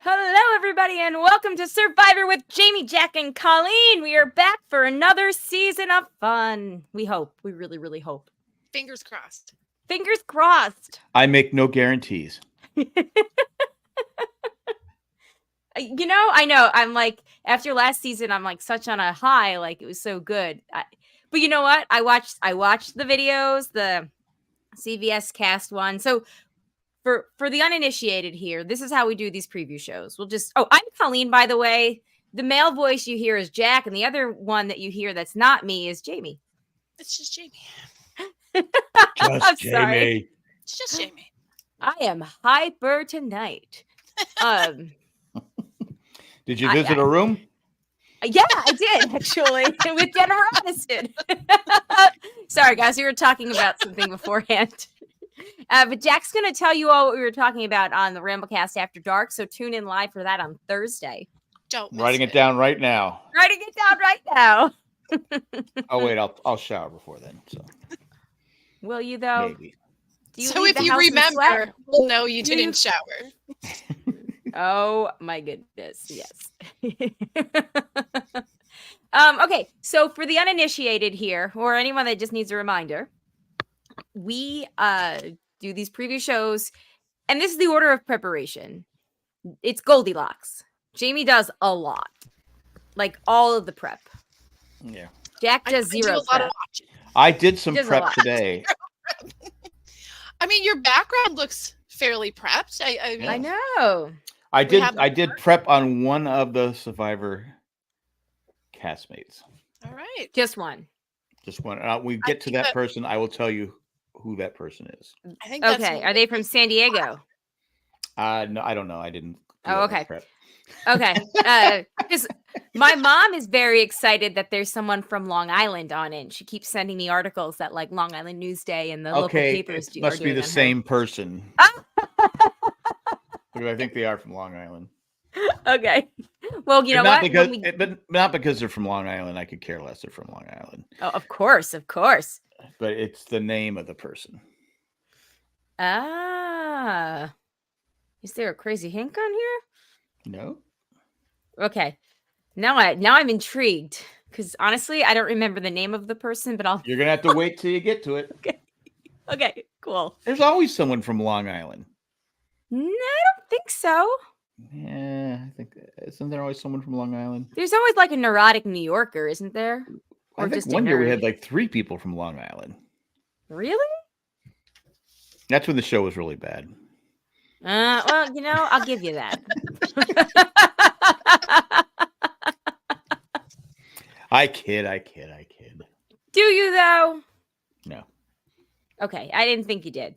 Hello, everybody, and welcome to Survivor with Jamie, Jack, and Colleen. We are back for another season of fun. We hope. We really, really hope. Fingers crossed. Fingers crossed. I make no guarantees. I know. I'm like, after last season, I'm like such on a high. Like, it was so good. But you know what? I watched the videos, the CVS cast one. So for the uninitiated here, this is how we do these preview shows. I'm Colleen, by the way. The male voice you hear is Jack, and the other one that you hear that's not me is Jamie. It's just Jamie. Just Jamie. Sorry. It's just Jamie. I am hyper tonight. Did you visit a room? Yeah, I did, actually, with Jennifer Aniston. Sorry, guys, we were talking about something beforehand. But Jack's going to tell you all what we were talking about on the Ramblecast After Dark, so tune in live for that on Thursday. Don't miss Writing it down right now. Writing it down right now. Oh wait, I'll shower before then. So Will you though? maybe. So if you remember, we'll know you didn't shower. Oh my goodness, yes. Okay, so for the uninitiated here, or anyone that just needs a reminder, we do these preview shows, and this is the order of preparation. It's Goldilocks. Jamie does a lot, like all of the prep. Yeah. Jack does zero prep. I did some prep today. I mean, your background looks fairly prepped. I know. I did prep on one of the Survivor castmates. All right. Just one. Just one. We get to that person. I will tell you who that person is. I think. Okay. Are they from San Diego? No, I don't know. I didn't. Oh, okay. Okay. Because my mom is very excited that there's someone from Long Island on it. She keeps sending me articles that like Long Island Newsday and the local papers do. Must be the same person. I think they are from Long Island. Okay. Well, you know not what? But not because they're from Long Island. I could care less. They're from Long Island. Oh, of course. But it's the name of the person. Ah. Is there a crazy hink on here? No. Okay. Now I'm intrigued because honestly, I don't remember the name of the person, but You're gonna have to wait till you get to it. Okay. Cool. There's always someone from Long Island. No, I don't think so. Yeah, I think isn't there always someone from Long Island? There's always like a neurotic New Yorker, isn't there? Or I think one year we had like 3 people from Long Island. Really? That's when the show was really bad. Well, I'll give you that. I kid. Do you though? No. Okay, I didn't think you did.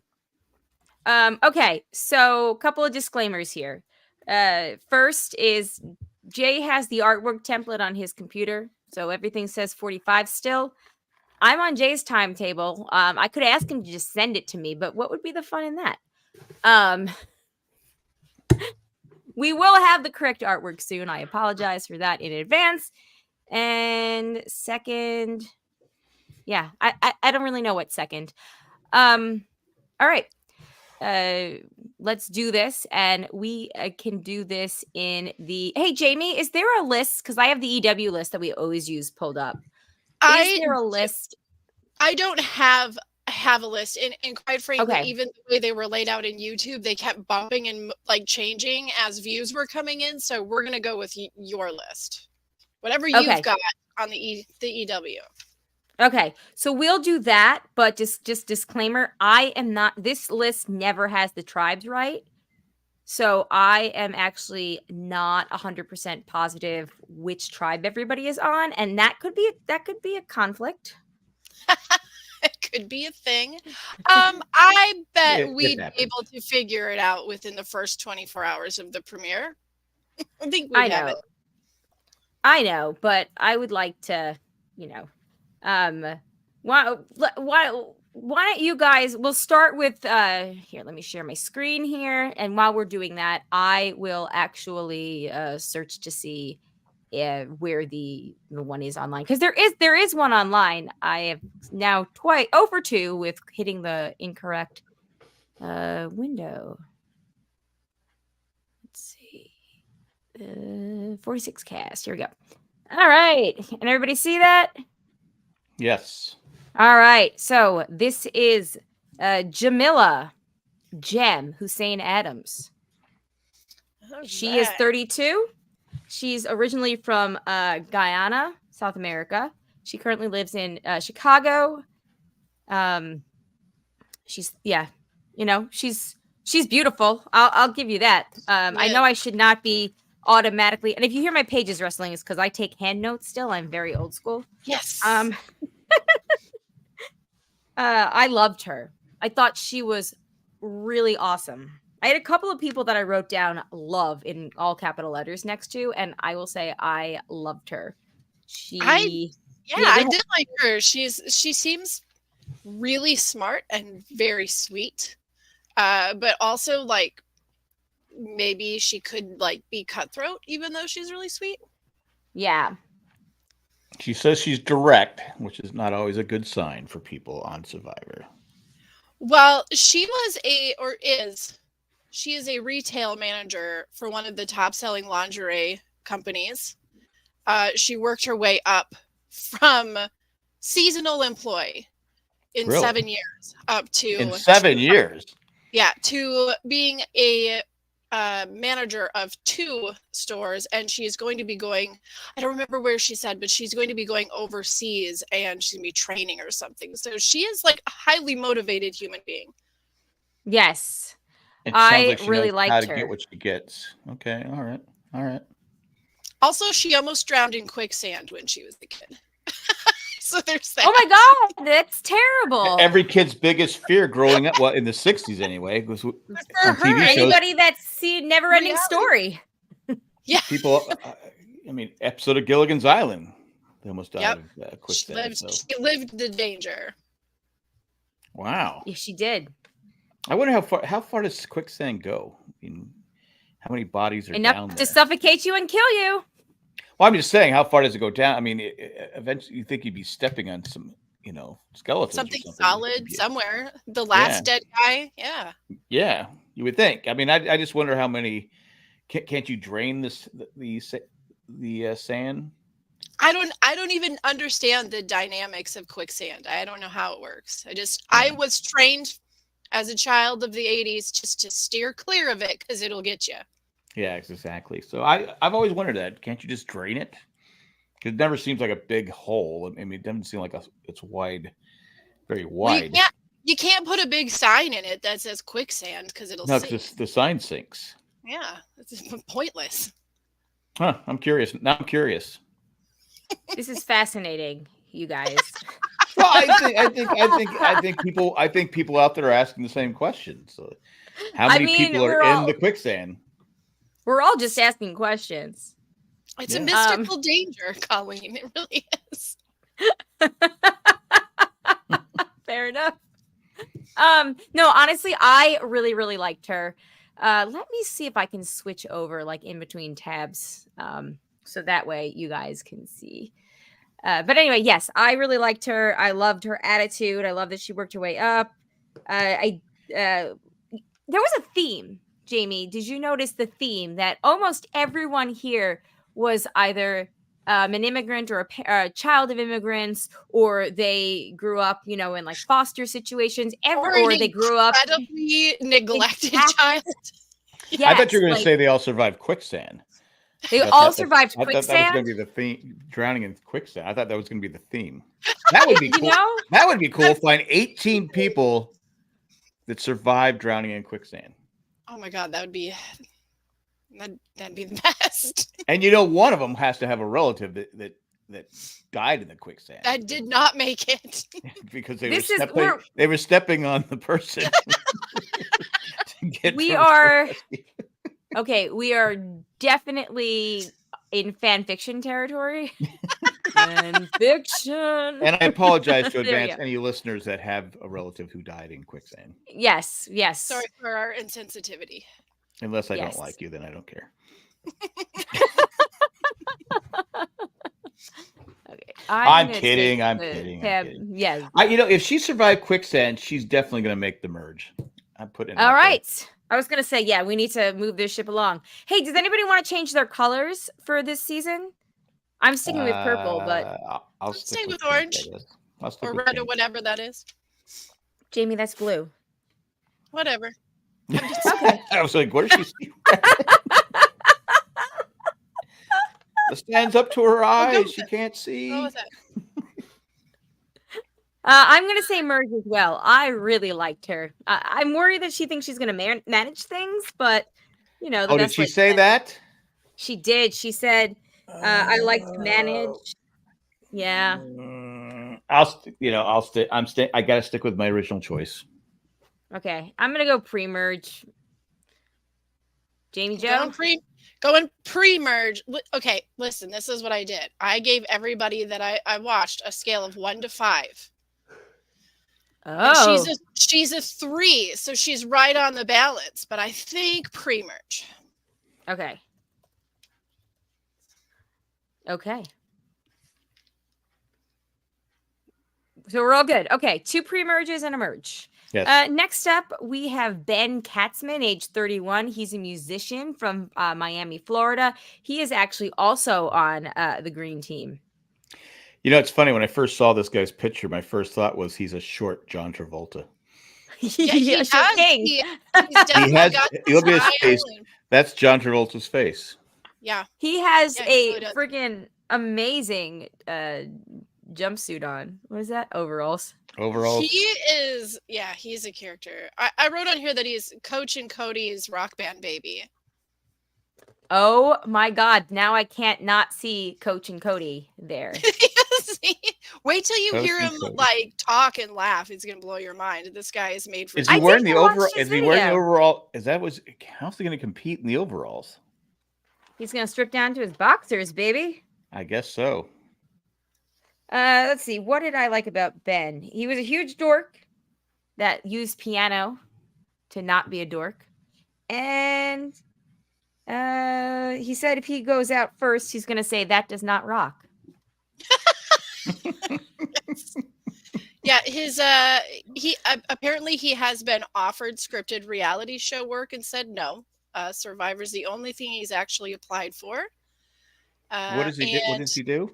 Okay, so a couple of disclaimers here. First is Jay has the artwork template on his computer, so everything says 45 still. I'm on Jay's timetable. I could ask him to just send it to me, but what would be the fun in that? We will have the correct artwork soon. I apologize for that in advance. And second, yeah, I don't really know what second. All right. Let's do this, and we can do this in the. Hey, Jamie, is there a list? Because I have the EW list that we always use pulled up. Is there a list? I don't have a list, and quite frankly, even the way they were laid out in YouTube, they kept bumping and like changing as views were coming in. So we're gonna go with your list, whatever you've got on the EW. Okay, so we'll do that, but just disclaimer, I am not, this list never has the tribes right. So I am actually not 100% positive which tribe everybody is on, and that could be a conflict. It could be a thing. I bet we'd be able to figure it out within the first 24 hours of the premiere. I think we have it. I know, but I would like to, why don't you guys, we'll start with, here, let me share my screen here. And while we're doing that, I will actually search to see where the one is online. Because there is one online. I have now over 2 with hitting the incorrect window. Let's see. 46 cast. Here we go. All right. And everybody see that? Yes. All right. So this is Jamila Jem Hussein Adams. She is 32. She's originally from Guyana, South America. She currently lives in Chicago. She's beautiful. I'll give you that. I know I should not be automatically, and if you hear my pages wrestling, it's because I take hand notes still. I'm very old school. Yes. I loved her. I thought she was really awesome. I had a couple of people that I wrote down love in all capital letters next to, and I will say I loved her. I did like her. She seems really smart and very sweet. But also like maybe she could like be cutthroat even though she's really sweet. Yeah. She says she's direct, which is not always a good sign for people on Survivor. Well, she is a retail manager for one of the top-selling lingerie companies. She worked her way up from seasonal employee in 7 years up to... In 7 years? Yeah, to being a manager of 2 stores, and she's going to be going, I don't remember where she said, but she's going to be going overseas and she's going to be training or something. So she is like a highly motivated human being. Yes. I really liked how her. To get what she gets. Okay, all right. Also, she almost drowned in quicksand when she was a kid. So there's that. Oh my God, that's terrible. Every kid's biggest fear growing up, well, in the 60s anyway, was for her, anybody that's seen Never Ending Story. Yeah. People, episode of Gilligan's Island, they almost died of quicksand. She lived the danger. Wow. Yeah, she did. I wonder how far does quicksand go? I mean, how many bodies are down there? Enough to suffocate you and kill you. Well, I'm just saying, how far does it go down? I mean, eventually, you think you'd be stepping on some, skeletons. Something solid somewhere. The last dead guy. Yeah. Yeah, you would think. I mean, I just wonder how many. Can't you drain the sand? I don't even understand the dynamics of quicksand. I don't know how it works. I was trained as a child of the 80s just to steer clear of it because it'll get you. Yeah, exactly. So I've always wondered that. Can't you just drain it? Because it never seems like a big hole. I mean, it doesn't seem like it's wide, very wide. Well, you can't put a big sign in it that says quicksand because it'll sink. No, the sign sinks. Yeah, it's pointless. Huh? I'm curious. Now I'm curious. This is fascinating, you guys. Well, I think people out there are asking the same questions. So how many people are in the quicksand? We're all just asking questions. It's a mystical danger, Colleen. It really is. Fair enough. No, honestly, I really, really liked her. Let me see if I can switch over like in between tabs. So that way you guys can see. But anyway, yes, I really liked her. I loved her attitude. I love that she worked her way up. There was a theme. Jamie, did you notice the theme that almost everyone here was either an immigrant or a child of immigrants, or they grew up, in like foster situations, or they grew up incredibly neglected child. Yes, I thought you were going to say they all survived quicksand. They all survived quicksand. I thought that was going to be the theme, drowning in quicksand. I thought that was going to be the theme. That would be cool. That would be cool. Find 18 people that survived drowning in quicksand. Oh my God, that'd be the best. And one of them has to have a relative that died in the quicksand. That did not make it. Because they were stepping on the person. We are definitely in fan fiction territory. Fan fiction. And I apologize to advance any listeners that have a relative who died in quicksand. Yes. Sorry for our insensitivity. Unless I don't like you, then I don't care. Okay. I'm kidding. Yes. If she survived quicksand, she's definitely going to make the merge. I'm putting. All right. I was going to say, yeah, we need to move this ship along. Hey, does anybody want to change their colors for this season? I'm sticking with purple, but I'll stay with pink, orange or red pink. or whatever that is. Jamie, that's blue. Whatever. Okay. I was like, what is she? The stands up to her eyes. She can't see. What was that? I'm going to say merge as well. I really liked her. I'm worried that she thinks she's going to manage things, but the best did she way say that? She did. She said, "I like to manage." Yeah. I got to stick with my original choice. Okay, I'm gonna go pre-merge. Jamie Joe? Going pre-merge. Okay, listen, this is what I did. I gave everybody that I watched a scale of 1 to 5. Oh. And she's a 3, so she's right on the balance, but I think pre-merge. Okay. So we're all good. Okay, 2 pre-merges and a merge. Yes. Next up, we have Ben Katzman, age 31. He's a musician from Miami, Florida. He is actually also on the green team. It's funny. When I first saw this guy's picture, my first thought was he's a short John Travolta. Yeah, he has. He's look at his face. That's John Travolta's face. Yeah. He has a freaking amazing jumpsuit on. What is that? Overalls. He is, he's a character. I wrote on here that he's Coach and Cody's rock band baby. Oh my God. Now I can't not see Coach and Cody there. Wait till you hear him talk and laugh. It's going to blow your mind. This guy is made for. Is he wearing the overall? Is he wearing the overall? How's he going to compete in the overalls? He's going to strip down to his boxers, baby. I guess so. Let's see. What did I like about Ben? He was a huge dork that used piano to not be a dork. And he said if he goes out first, he's going to say that does not rock. Yeah, he apparently he has been offered scripted reality show work and said no. Survivor's the only thing he's actually applied for. What does he do?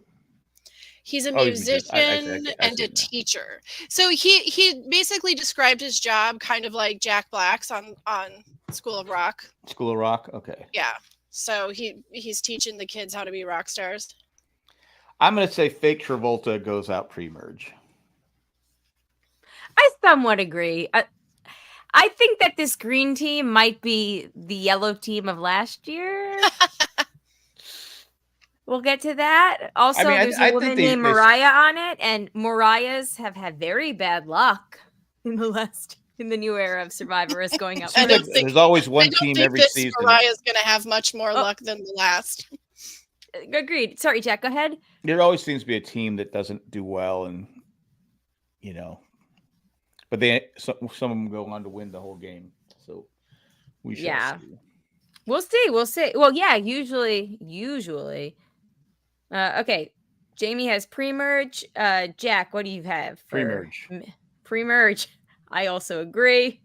He's a musician and a teacher. So he basically described his job kind of like Jack Black's on School of Rock. School of Rock, okay. Yeah. So he's teaching the kids how to be rock stars. I'm going to say fake Travolta goes out pre-merge. I somewhat agree. I think that this green team might be the yellow team of last year. We'll get to that. Also, there's a woman named Mariah on it, and Mariahs have had very bad luck in the new era of Survivor is going up. There's always one team every season. Mariah's going to have much more luck than the last. Agreed. Sorry, Jack, go ahead. There always seems to be a team that doesn't do well, and but some of them go on to win the whole game. So we shall see. We'll see. Well, yeah, usually. Okay, Jamie has pre-merge. Jack, what do you have for pre-merge? I also agree.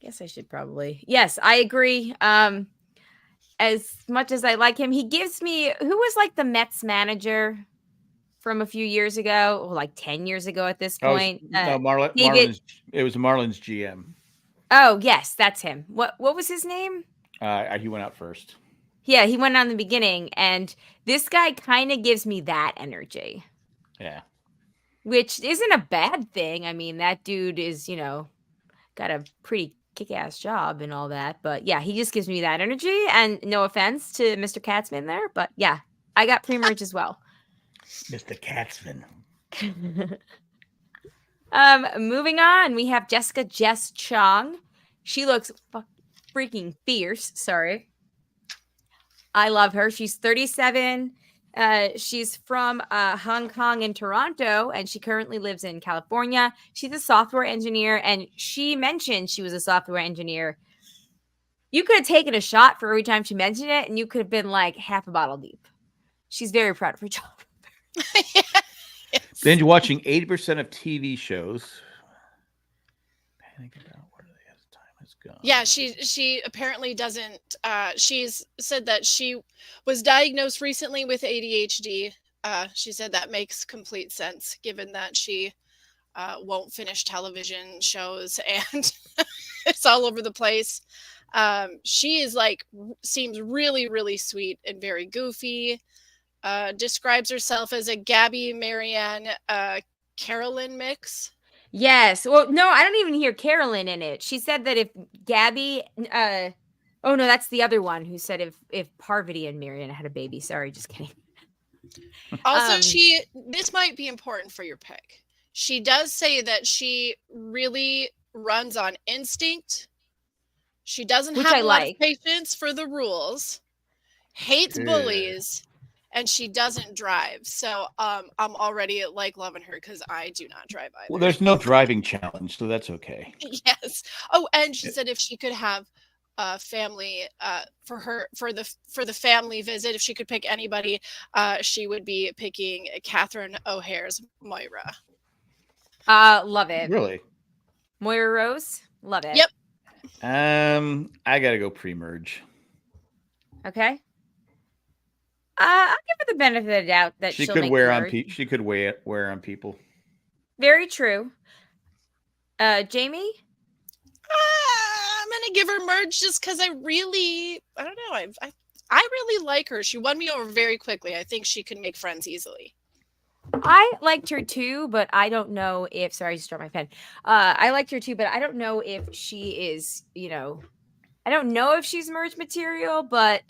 Guess I should probably. Yes, I agree. As much as I like him, he gives me who was like the Mets manager from a few years ago, or like 10 years ago at this point. Marlins. It was Marlins GM. Oh yes, that's him. What was his name? He went out first. Yeah, he went on in the beginning, and this guy kind of gives me that energy. Yeah. Which isn't a bad thing. I mean, that dude is, got a pretty kick-ass job and all that. But yeah, he just gives me that energy. And no offense to Mr. Katzman there, but yeah, I got pre-merge as well. Mr. Katzman. Moving on, we have Jess Chong. She looks freaking fierce. Sorry. I love her. She's 37. She's from Hong Kong and Toronto, and she currently lives in California. She's a software engineer, and she mentioned she was a software engineer. You could have taken a shot for every time she mentioned it, and you could have been like half a bottle deep. She's very proud of her job. Binge watching 80% of TV shows. Panic about what are they at the time? Yeah, she apparently doesn't. She's said that she was diagnosed recently with ADHD. She said that makes complete sense given that she won't finish television shows and it's all over the place. She is seems really, really sweet and very goofy. Describes herself as a Gabby Marianne Carolyn mix. Yes. Well, no, I don't even hear Carolyn in it. She said that if Gabby, oh no, that's the other one who said if Parvati and Marianne had a baby. Sorry, just kidding. Also, this might be important for your pick. She does say that she really runs on instinct. She doesn't have a lot of patience for the rules, hates bullies, and she doesn't drive. So I'm already loving her because I do not drive either. Well, there's no driving challenge, so that's okay. Yes. Oh, and she said if she could have family for the family visit, if she could pick anybody, she would be picking Catherine O'Hare's Moira. Love it. Really? Moira Rose? Love it. Yep. I gotta go pre-merge. Okay. I'll give her the benefit of the doubt that she could wear on people. She could wear on people. Very true. Jamie? I'm gonna give her merge just because I don't know. I really like her. She won me over very quickly. I think she can make friends easily. I liked her too, but I don't know if. Sorry, I just dropped my pen. I liked her too, but I don't know if she is. I don't know if she's merge material, but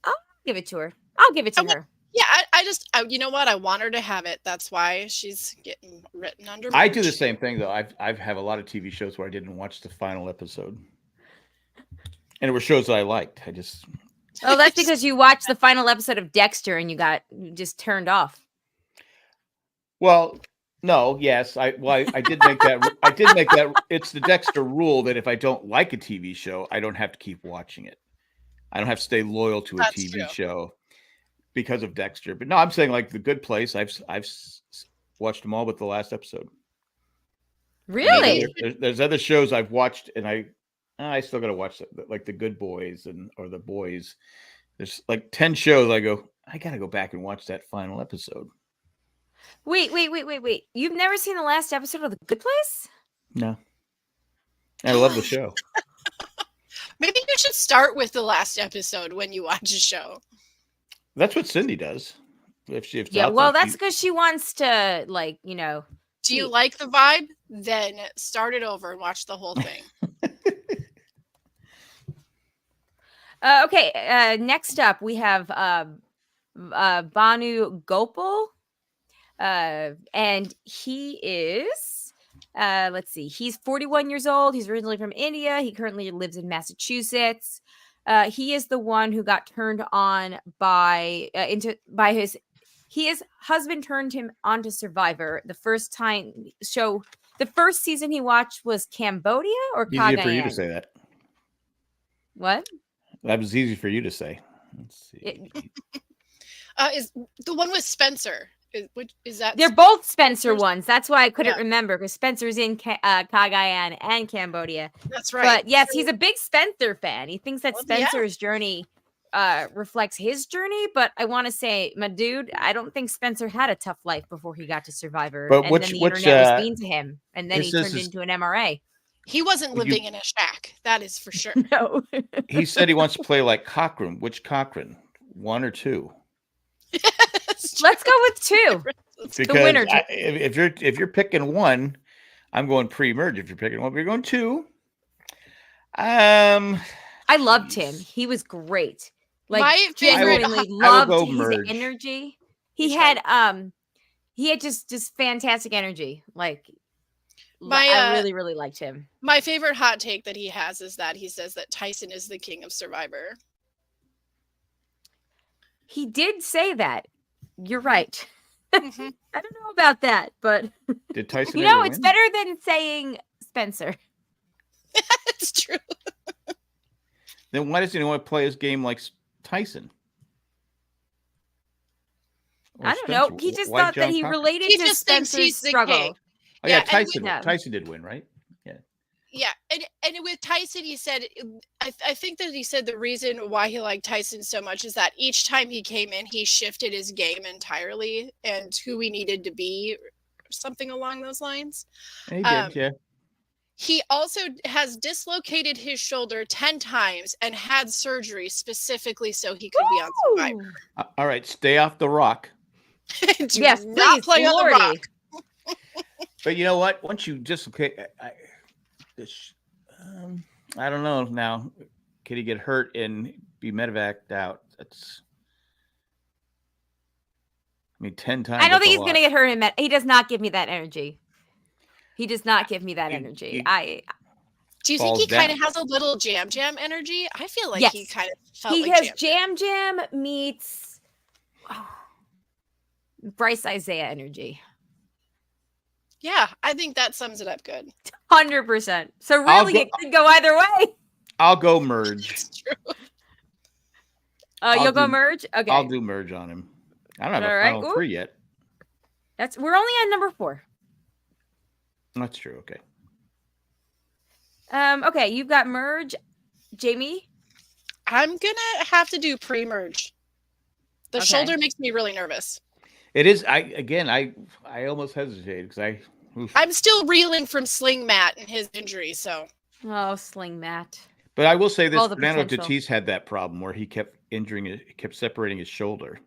I'll give it to her. I'll give it to her. Yeah, I just, you know what? I want her to have it. That's why she's getting written under. I do the same thing though. I've have a lot of TV shows where I didn't watch the final episode, and it were shows that I liked. I just. Oh, that's because you watched the final episode of Dexter and you just turned off. Well, no, yes, I did make that. I did make that. It's the Dexter rule that if I don't like a TV show, I don't have to keep watching it. I don't have to stay loyal to a TV show because of Dexter. But no, I'm saying like The Good Place. I've watched them all but the last episode. Really? There's other shows I've watched and I still got to watch like The Good Boys or The Boys. There's like 10 shows. I got to go back and watch that final episode. Wait. You've never seen the last episode of The Good Place? No. I love the show. Maybe you should start with the last episode when you watch a show. That's what Cindy does. That's because she wants to, Do you like the vibe? Then start it over and watch the whole thing. Okay. Next up, we have Banu Gopal, and he is. Let's see. He's 41 years old. He's originally from India. He currently lives in Massachusetts. He is the one who got turned on by his husband turned him on to Survivor. The first season he watched was Cambodia or Cagayan. Easier for you to say that. What? That was easy for you to say. Let's see. Is the one with Spencer? Is that? They're both Spencer ones. That's why I couldn't remember because Spencer's in Cagayan and Cambodia. That's right. But yes, he's a big Spencer fan. He thinks that Spencer's journey reflects his journey. But I want to say, my dude, I don't think Spencer had a tough life before he got to Survivor. But then the internet was mean to him, and then he turned into an MRA. He wasn't living in a shack. That is for sure. No. He said he wants to play like Cochran. Which Cochran? 1 or 2? Let's go with 2. Because the winner. If you're picking 1, I'm going pre-merge. If you're picking 1, you're going 2. I loved him. He was great. My favorite. Loved his energy. He had just fantastic energy. I really, really liked him. My favorite hot take that he has is that he says that Tyson is the king of Survivor. He did say that. You're right. Mm-hmm. I don't know about that, but did Tyson? It's better than saying Spencer. It's true. Then why does he want to play his game like Tyson? I don't know. He just thought that he related to Spencer's struggle. Oh yeah, Tyson did win, right? Yeah. Yeah, and with Tyson, he said, I think that he said the reason why he liked Tyson so much is that each time he came in, he shifted his game entirely and who he needed to be, or something along those lines. He did, yeah. He also has dislocated his shoulder 10 times and had surgery specifically so he could be on Survivor. All right, stay off the rock. Yes, not please, play on the rock. But you know what? Once you dislocate, I don't know now. Could he get hurt and be medevaced out? That's, 10 times. I don't think he's going to get hurt. He does not give me that energy. He does not give me that energy. Do you think he kind of has a little Jam energy? I feel like he kind of felt he like has Jam meets Bryce Isaiah energy. Yeah, I think that sums it up good. 100%. So really, it could go either way. I'll go merge. That's true. You'll go merge? Okay. I'll do merge on him. I don't have a final 3 yet. We're only on number 4. That's true. Okay. Okay, you've got merge. Jamie? I'm gonna have to do pre-merge. The shoulder makes me really nervous. It is. I almost hesitated because I'm still reeling from Sling Matt and his injury. So. Oh, Sling Matt. But I will say this: Fernando Tatis had that problem where he kept kept separating his shoulder.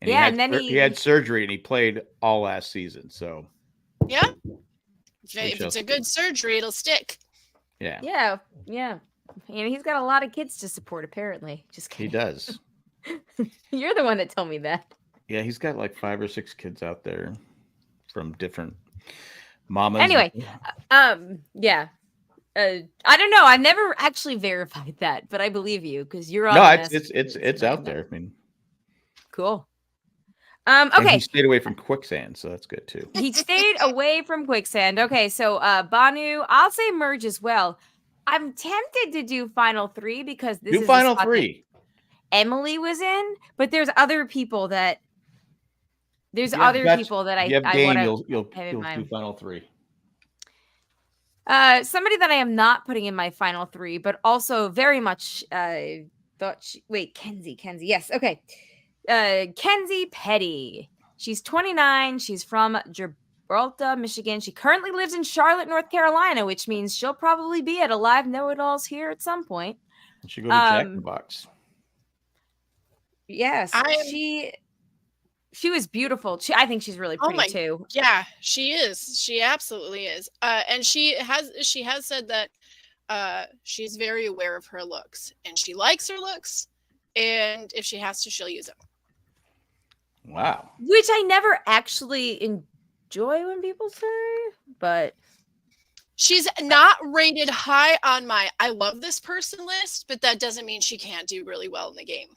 And and then he had surgery and he played all last season. So. Yeah. If it's a good surgery, it'll stick. Yeah. Yeah. Yeah. And he's got a lot of kids to support, apparently. Just kidding. He does. You're the one that told me that. Yeah, he's got like 5 or 6 kids out there from different mamas. Anyway, yeah. I don't know. I never actually verified that, but I believe you because you're on. No, it's out there. I mean, cool. Okay. And he Okay. stayed away from quicksand, so that's good too. He stayed away from quicksand. Okay, so Banu, I'll say merge as well. I'm tempted to do final 3 because this is final 3. Emily was in, but there's other people that I you have you'll do final 3. Somebody that I am not putting in my final 3, but also very much Kenzie. Yes, okay. Kenzie Petty. She's 29. She's from Gibraltar, Michigan. She currently lives in Charlotte, North Carolina, which means she'll probably be at a live Know-It-Alls here at some point. She go to Jack in the Box. Yes, she was beautiful. I think she's really pretty too. Yeah, she is. She absolutely is. And she has said that she's very aware of her looks and she likes her looks. And if she has to, she'll use them. Wow. Which I never actually enjoy when people say, but she's not rated high on my I love this person list, but that doesn't mean she can't do really well in the game.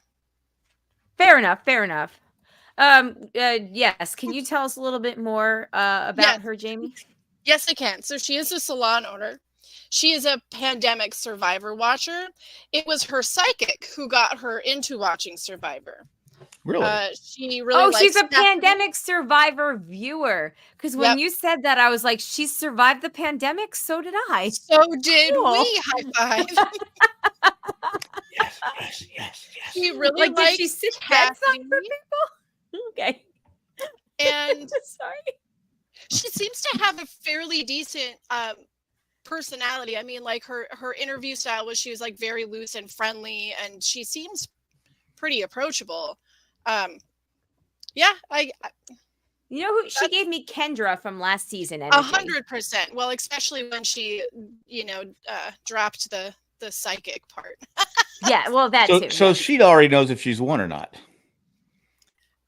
Fair enough. Yes. Can you tell us a little bit more about her, Jamie? Yes, I can. So she is a salon owner. She is a pandemic Survivor watcher. It was her psychic who got her into watching Survivor. Really? She's a pandemic Survivor viewer. Because when you said that, I was like, she survived the pandemic. So did I. So did we. High five. Yes. She really likes did she sit bets on for people? Okay. And sorry. She seems to have a fairly decent personality. I mean, like her interview style was she was like very loose and friendly, and she seems pretty approachable. Yeah, you know who she gave me Kendra from last season. 100%. Well, especially when she, dropped the psychic part. Yeah, well, that too. So she already knows if she's won or not.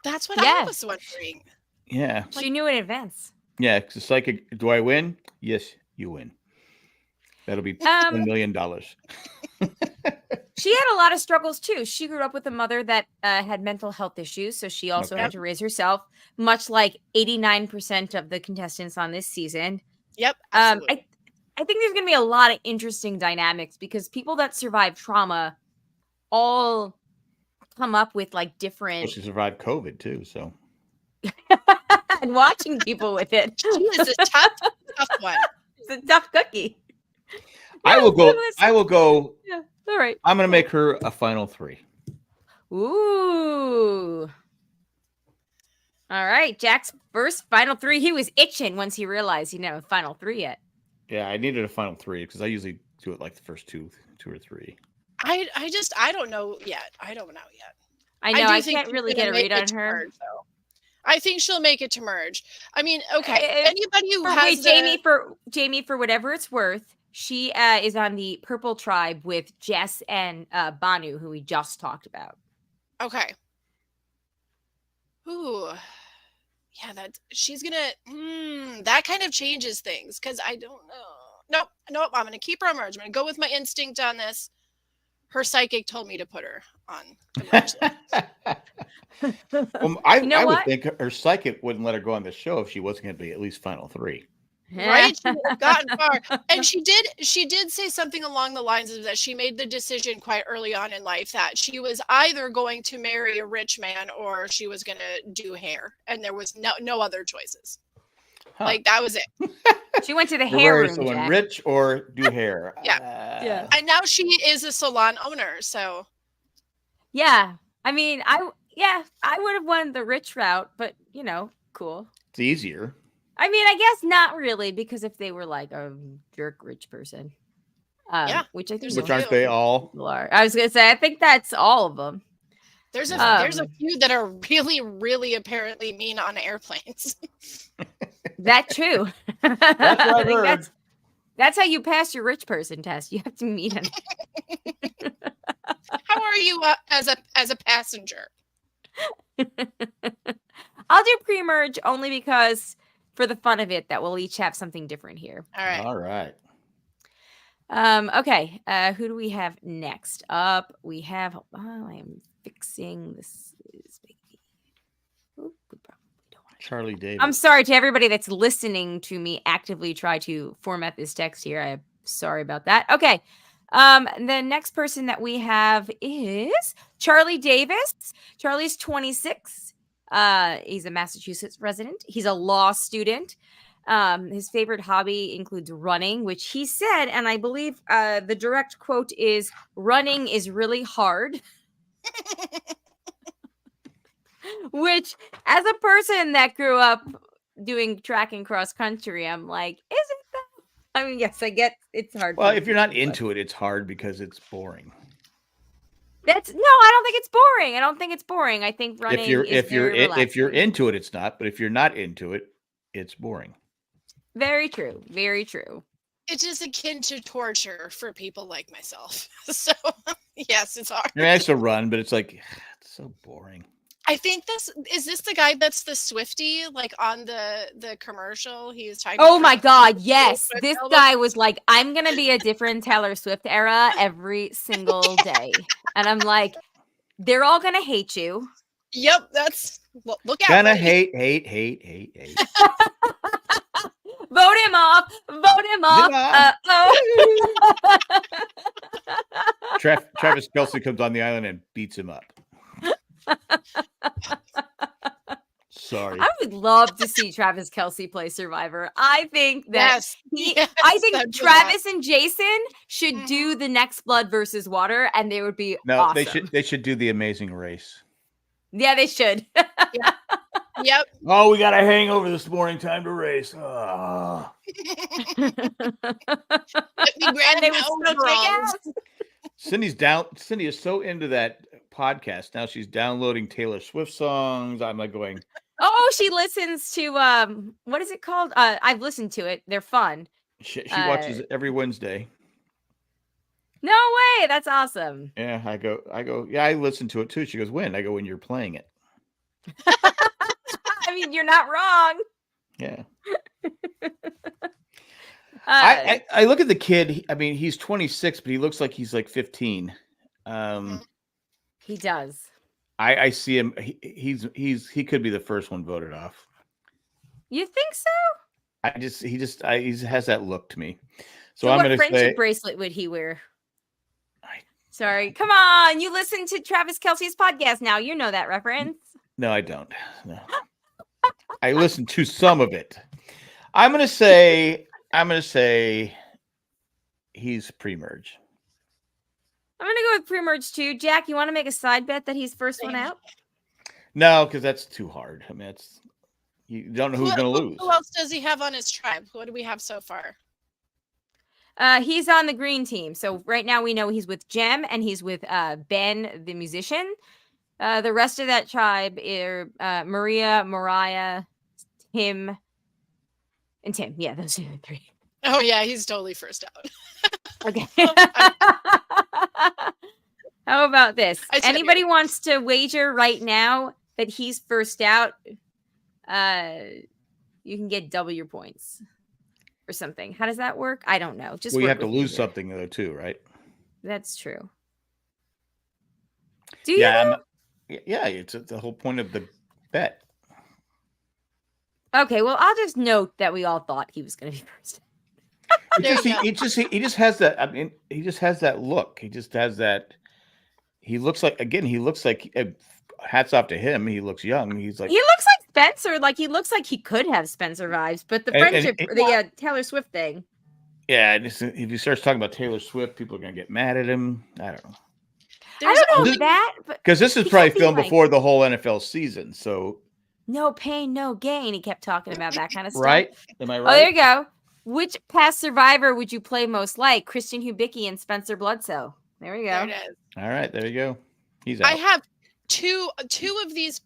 That's what I was wondering. Yeah, she knew in advance. Yeah, because psychic. Do I win? Yes, you win. That'll be $10 million. She had a lot of struggles too. She grew up with a mother that had mental health issues, so she also had to raise herself, much like 89% of the contestants on this season. Yep. I think there's going to be a lot of interesting dynamics because people that survive trauma all come up with like different. Well, she survived COVID too, so. And watching people with it. She is a tough one. It's a tough cookie. I will go. Yeah. All right. I'm going to make her a final 3. Ooh. All right. Jack's first final 3. He was itching once he realized he didn't have a final 3 yet. Yeah, I needed a final 3 because I usually do it like the first two or 3. I don't know yet. I don't know yet. I know. I can't really get a read on her. Merge, I think she'll make it to merge. I mean, okay. Anybody who has Jamie, for whatever it's worth, she is on the Purple Tribe with Jess and Banu, who we just talked about. Okay. Ooh. Yeah, she's gonna that kind of changes things because I don't know. Nope. I'm gonna keep her on merge. I'm gonna go with my instinct on this. Her psychic told me to put her on the merge list. Well, I would think her psychic wouldn't let her go on the show if she wasn't going to be at least final 3. Right? She would have gotten far. And she did say something along the lines of that she made the decision quite early on in life that she was either going to marry a rich man or she was going to do hair. And there was no other choices. Huh. Like, that was it. She went to the hair room, someone Jack. Rich or do hair. Yeah. And now she is a salon owner, so. Yeah. I mean, I would have won the rich route, but, cool. It's easier. I mean, I guess not really, because if they were like a jerk rich person, which I think aren't they all? I was gonna say, I think that's all of them. There's a few that are really, really apparently mean on airplanes. That too. That's what I heard. That's how you pass your rich person test. You have to meet him. How are you as a passenger? I'll do pre-merge only because, for the fun of it, that we'll each have something different here. All right. Okay. Who do we have next up? We have. I am fixing this. Charlie Davis. I'm sorry to everybody that's listening to me actively try to format this text here. I'm sorry about that. Okay. The next person that we have is Charlie Davis. Charlie's 26. He's a Massachusetts resident. He's a law student. His favorite hobby includes running, which he said, and I believe the direct quote is, "Running is really hard." Which, as a person that grew up doing track and cross country, I'm like, isn't that? I mean, yes, I get it's hard. Well, if you're not into it, it's hard because it's boring. I don't think it's boring. I don't think it's boring. I think running if you're into it, it's not. But if you're not into it, it's boring. Very true. Very true. It is akin to torture for people like myself. So yes, it's hard. I mean, I used to run, but it's like it's so boring. I think this the guy that's the Swiftie, like on the commercial. He's typing. Oh my God, yes. This guy was like, I'm gonna be a different Taylor Swift era every single day. And I'm like, they're all gonna hate you. Yep, that's look out. Gonna hate. Vote him off. Travis Kelce comes on the island and beats him up. Sorry. I would love to see Travis Kelce play Survivor. I think that Travis and Jason should do the next Blood versus Water, and they would be awesome. They should do the Amazing Race. Yeah, they should. Yep. Oh, we got a hangover this morning. Time to race. Oh. Cindy is so into that podcast now. She's downloading Taylor Swift songs. I'm like going. Oh, she listens to what is it called? I've listened to it. They're fun. She watches it every Wednesday. No way. That's awesome. Yeah, I go. Yeah, I listen to it too. She goes, when? I go, when you're playing it. I mean, you're not wrong. Yeah. I look at the kid. I mean, he's 26, but he looks like he's like 15. He does. I see him. He could be the first one voted off. You think so? He has that look to me. So I'm going to say, what friendship bracelet would he wear? Sorry, come on. You listen to Travis Kelce's podcast now. You know that reference. No, I don't. No. I listened to some of it. I'm going to say he's pre-merge. I'm gonna go with pre-merge too. Jack, you want to make a side bet that he's first one out? No, because that's too hard. I mean, you don't know who's going to lose. Who else does he have on his tribe? What do we have so far? He's on the green team. So right now we know he's with Jem and he's with Ben, the musician. The rest of that tribe are Maria, Mariah, Tim, and Tim. Yeah, those are the three. Oh, yeah, he's totally first out. Okay. How about this? Anybody wants to wager right now that he's first out? You can get double your points or something. How does that work? I don't know. Just you have to lose something though too, right? That's true. Do you? Yeah, it's the whole point of the bet. Okay, well, I'll just note that we all thought he was going to be first. He just has that. I mean, he just has that look. He just has that. He looks like hats off to him. He looks young. He looks like Spencer. Like he looks like he could have Spencer vibes, but the friendship, the Taylor Swift thing. Yeah, if he starts talking about Taylor Swift, people are going to get mad at him. I don't know. I don't know that, because this is probably filmed before the whole NFL season. So no pain, no gain. He kept talking about that kind of stuff. Right? Am I right? Oh, there you go. Which past survivor would you play most like? Christian Hubicki and Spencer Bledsoe. There we go. There it is. All right, there you go. He's out. I have two of these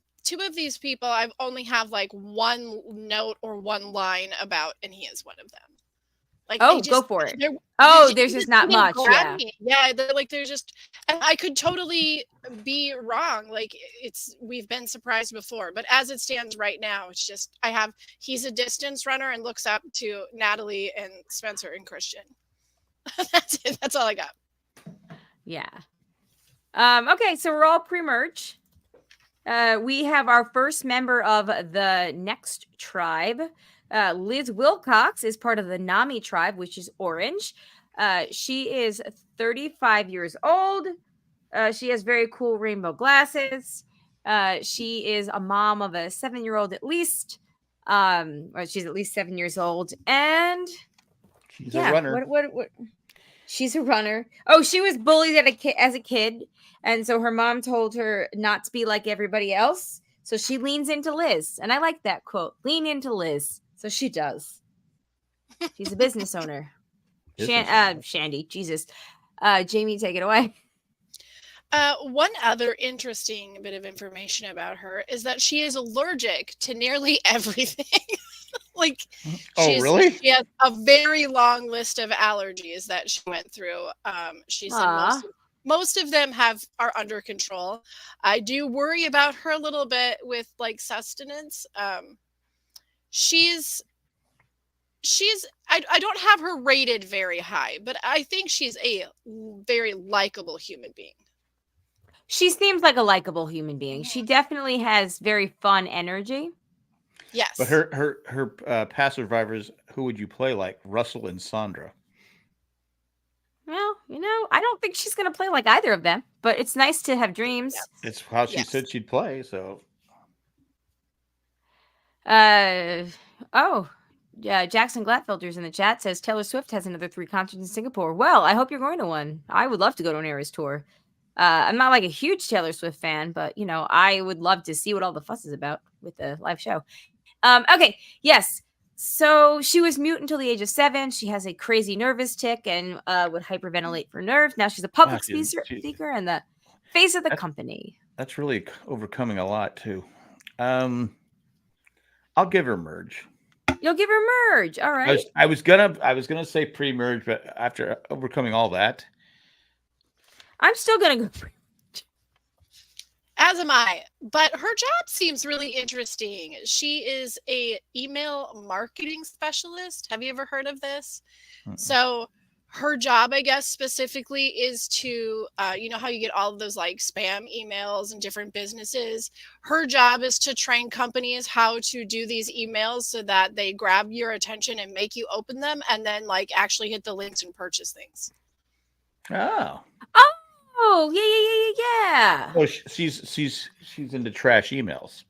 people. I only have like one note or one line about, and he is one of them. Like, go for it. There's just not much. Yeah, they're just, and I could totally be wrong. Like we've been surprised before, but as it stands right now, it's just he's a distance runner and looks up to Natalie and Spencer and Christian. That's it. That's all I got. Yeah. Okay, so we're all pre-merge. We have our first member of the next tribe. Liz Wilcox is part of the Nami tribe, which is orange. She is 35 years old. She has very cool rainbow glasses. She is a mom of a 7-year-old at least. Or she's at least 7 years old. And she's a runner. What? She's a runner. Oh, she was bullied as a kid. And so her mom told her not to be like everybody else. So she leans into Liz. And I like that quote. Lean into Liz. So she does. She's a business owner. Shandy, Jesus. Jamie, take it away. One other interesting bit of information about her is that she is allergic to nearly everything. Really? She has a very long list of allergies that she went through. She said most of them are under control. I do worry about her a little bit with like sustenance. I don't have her rated very high, but I think she's a very likable human being. She seems like a likable human being. She definitely has very fun energy. Yes. But her past survivors, who would you play like Russell and Sandra? Well, I don't think she's going to play like either of them, but it's nice to have dreams. Yeah. It's how she said she'd play, so. Jackson Glatfelder's in the chat says Taylor Swift has another 3 concerts in Singapore. Well, I hope you're going to one. I would love to go to an Eras tour. I'm not like a huge Taylor Swift fan, but I would love to see what all the fuss is about with the live show. Okay, yes. So she was mute until the age of 7. She has a crazy nervous tick and would hyperventilate for nerves. Now she's a public speaker and the face of the company. That's really overcoming a lot too. I'll give her merge. You'll give her merge. All right. I was gonna say pre-merge, but after overcoming all that, I'm still gonna go pre-merge. As am I. But her job seems really interesting. She is a email marketing specialist. Have you ever heard of this? Mm-mm. So her job, I guess, specifically is to, how you get all of those like spam emails and different businesses. Her job is to train companies how to do these emails so that they grab your attention and make you open them and then like actually hit the links and purchase things. Oh, yeah. Oh, she's into trash emails.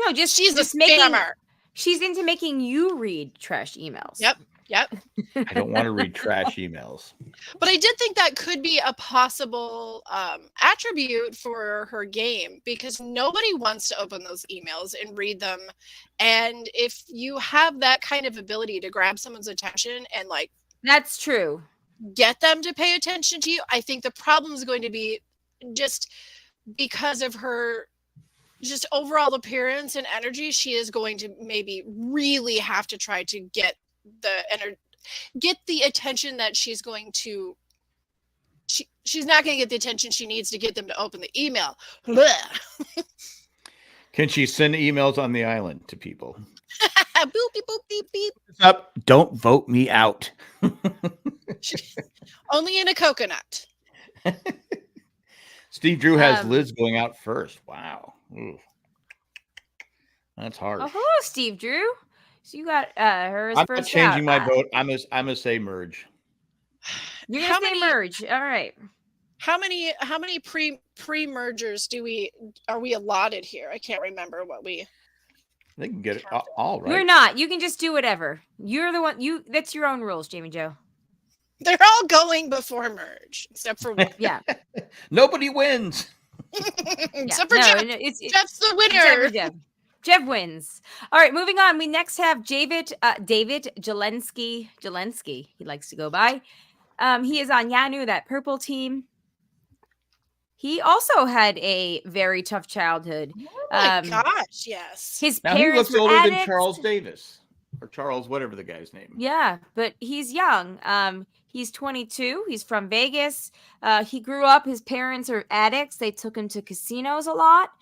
No, she's a spammer. She's into making you read trash emails. Yep. Yep. I don't want to read trash emails. But I did think that could be a possible attribute for her game, because nobody wants to open those emails and read them. And if you have that kind of ability to grab someone's attention and like That's true. get them to pay attention to you, I think the problem is going to be just because of her just overall appearance and energy. She is going to maybe really have to try to get the attention that she's going to. She's not going to get the attention she needs to get them to open the email. Can she send emails on the island to people? Boop, beep, boop, beep, beep. Up! Don't vote me out. Only in a coconut. Steve Drew has Liz going out first. Wow. Ooh. That's hard. Oh, hello, Steve Drew. So you got her as I'm first not changing out. my vote. I'm gonna say merge. You're gonna say merge. All right. How many pre-mergers are we allotted here? I can't remember what we. They can get it all right. You're not. You can just do whatever. You're the one. That's your own rules, Jamie Joe. They're all going before merge, except for one. Yeah. Nobody wins. Except for Jeff. Jeff's the winner. Jeff wins. All right, moving on. We next have David Jelensky. He likes to go by. He is on Yanu, that purple team. He also had a very tough childhood. Oh my gosh, yes. His now parents he looks were older addicts. than Charles Davis. Or Charles, whatever the guy's name. Yeah, but he's young. He's 22. He's from Vegas. He grew up. His parents are addicts. They took him to casinos a lot.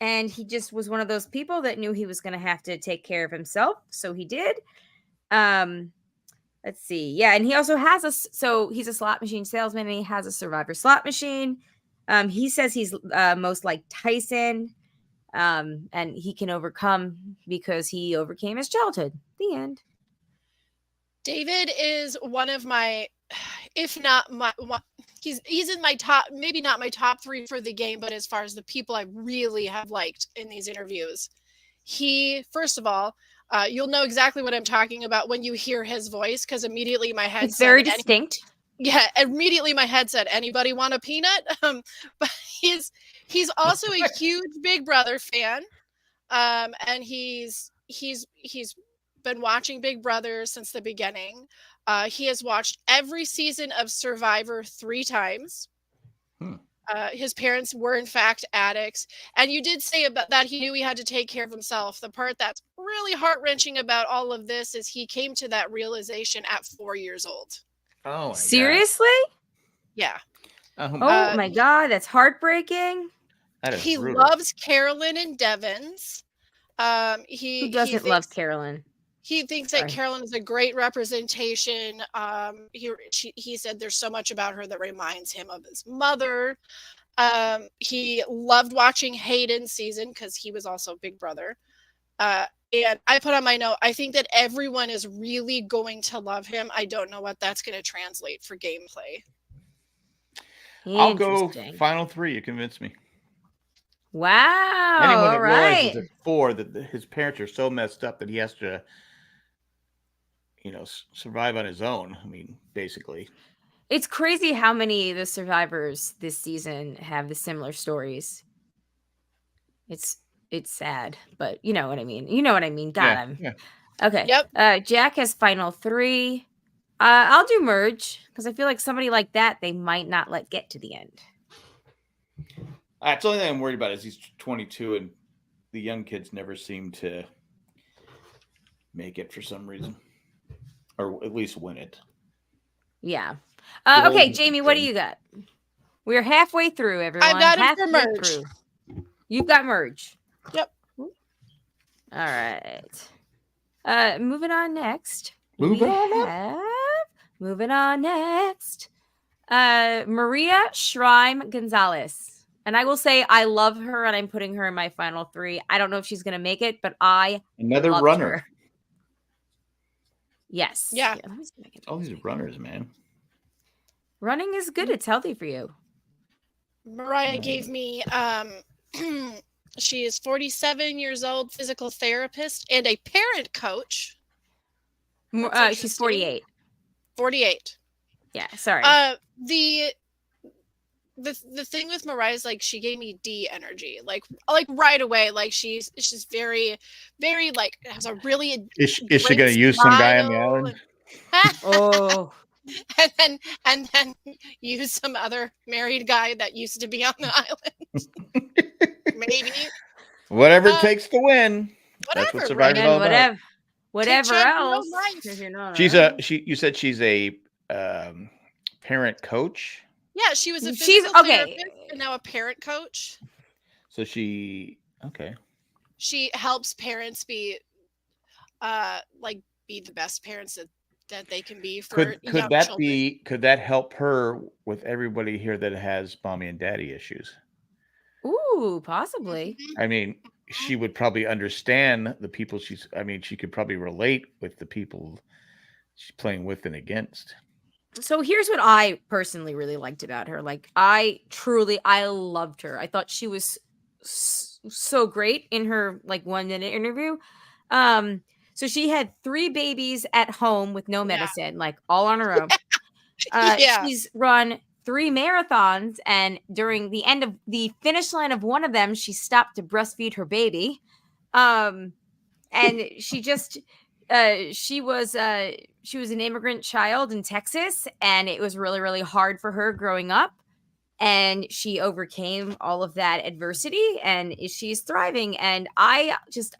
And he just was one of those people that knew he was going to have to take care of himself. So he did. Let's see. Yeah, and he also has he's a slot machine salesman, and he has a Survivor slot machine. He says he's most like Tyson. And he can overcome because he overcame his childhood. The end. David is one of my, if not my, he's in my top, maybe not my top 3 for the game, but as far as the people I really have liked in these interviews, he, first of all, you'll know exactly what I'm talking about when you hear his voice, because immediately my head it's very distinct. Yeah, immediately my head said, "Anybody want a peanut?" But he's also a huge Big Brother fan, and he's been watching Big Brother since the beginning. He has watched every season of Survivor 3 times. His parents were in fact addicts, and you did say about that he knew he had to take care of himself. The part that's really heart-wrenching about all of this is he came to that realization at 4 years old. Oh, seriously? Yeah. Oh my God, that's heartbreaking. He loves Carolyn and Devins. Who doesn't love Carolyn? He thinks that Carolyn is a great representation. He said there's so much about her that reminds him of his mother. He loved watching Hayden's season because he was also Big Brother. And I put on my note, I think that everyone is really going to love him. I don't know what that's going to translate for gameplay. I'll go final 3. You convinced me. Wow. Anyone that all right. realizes at 4 that his parents are so messed up that he has to, survive on his own. I mean, basically. It's crazy how many of the survivors this season have the similar stories. It's sad, but you know what I mean. God, yeah. Okay. Yep. Jack has final 3. I'll do merge because I feel like somebody like that they might not let get to the end. That's the only thing I'm worried about is he's 22 and the young kids never seem to make it for some reason, or at least win it. Yeah. Okay, Jamie, what do you got? We're halfway through, everyone. I've got it for merge. You've got merge. Yep. All right. Moving on next. Moving on next. Maria Shrime Gonzalez. And I will say I love her and I'm putting her in my final 3. I don't know if she's going to make it, but another runner. Her. Yes. Yeah. All these runners, man. Running is good. It's healthy for you. Mariah gave me she is 47 years old, physical therapist, and a parent coach. She's 48. 48. Yeah, sorry. The thing with Mariah is like she gave me D energy, like right away. Like she's very, very like has a really is she going to use some guy on the island? Oh, and then use some other married guy that used to be on the island. Maybe whatever it takes to win. That's what Survivor's all about. Whatever else. You said she's a parent coach. Yeah, she was a physical therapist and now a parent coach. So she helps parents be be the best parents that they can be for young children. Could that help her with everybody here that has mommy and daddy issues? Ooh, possibly. I mean, she would probably understand the people she could probably relate with the people she's playing with and against. So here's what I personally really liked about her. Like, I loved her. I thought she was so great in her 1 minute interview. So she had 3 babies at home with no medicine, all on her own. She's run 3 marathons, and during the end of the finish line of one of them, she stopped to breastfeed her baby. And she just she was an immigrant child in Texas, and it was really, really hard for her growing up. And she overcame all of that adversity, and she's thriving. And I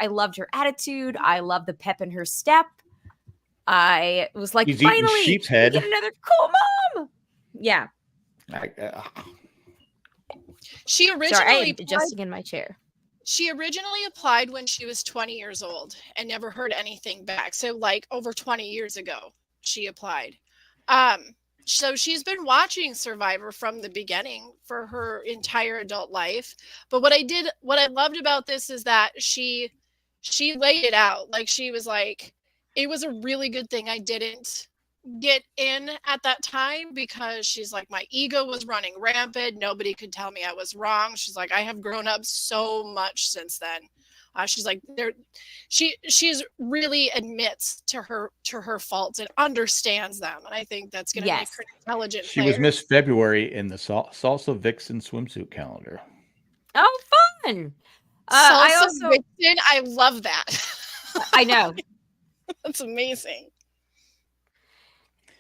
loved her attitude. I love the pep in her step. I was like, finally, sheep's head. Get another cool mom. Yeah. She originally Sorry, I am adjusting in my chair. She originally applied when she was 20 years old and never heard anything back. So over 20 years ago, she applied. So she's been watching Survivor from the beginning for her entire adult life. But what I loved about this is that she laid it out. Like, she was like, it was a really good thing I didn't get in at that time, because she's like, my ego was running rampant. Nobody could tell me I was wrong. She's like, I have grown up so much since then. She's like, she's really admits to her faults and understands them, and I think that's going to make her an intelligent She player. was Miss February in the Salsa Vixen swimsuit calendar. Oh, fun! Vixen, I love that. I know. That's amazing.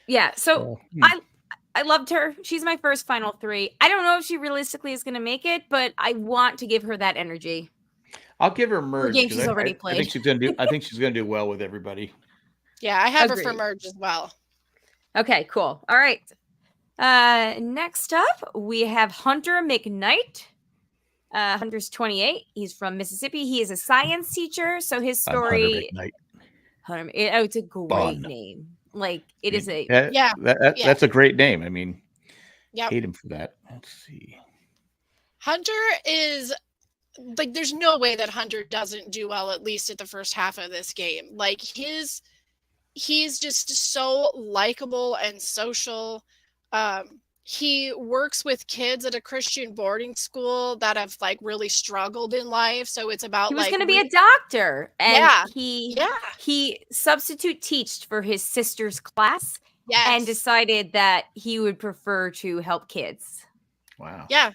Yeah, so I loved her. She's my first final 3. I don't know if she realistically is going to make it, but I want to give her that energy. I'll give her merge. The game she's already played. I think she's gonna do well with everybody. Yeah, I have her for merge as well. Okay, cool. All right. Next up, we have Hunter McKnight. Hunter's 28. He's from Mississippi. He is a science teacher. So his story. It's a great name. It is a that's a great name. I mean, hate him for that. Let's see. Hunter is there's no way that Hunter doesn't do well, at least at the first half of this game. He's just so likable and social. He works with kids at a Christian boarding school that have really struggled in life. So it's about he was going to be a doctor, and he substitute teached for his sister's class, and decided that he would prefer to help kids. Wow. Yeah.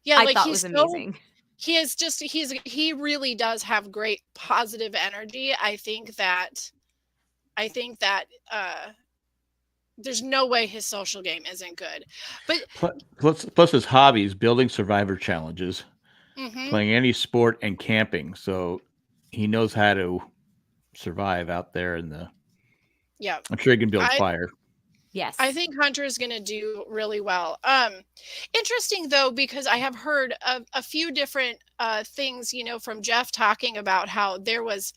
I thought was amazing. He really does have great positive energy. I think that there's no way his social game isn't good. But plus his hobbies, building Survivor challenges, playing any sport, and camping. So he knows how to survive out there in the. Yeah, I'm sure he can build fire. Yes, I think Hunter is going to do really well. Interesting though, because I have heard a few different things, from Jeff talking about how there was.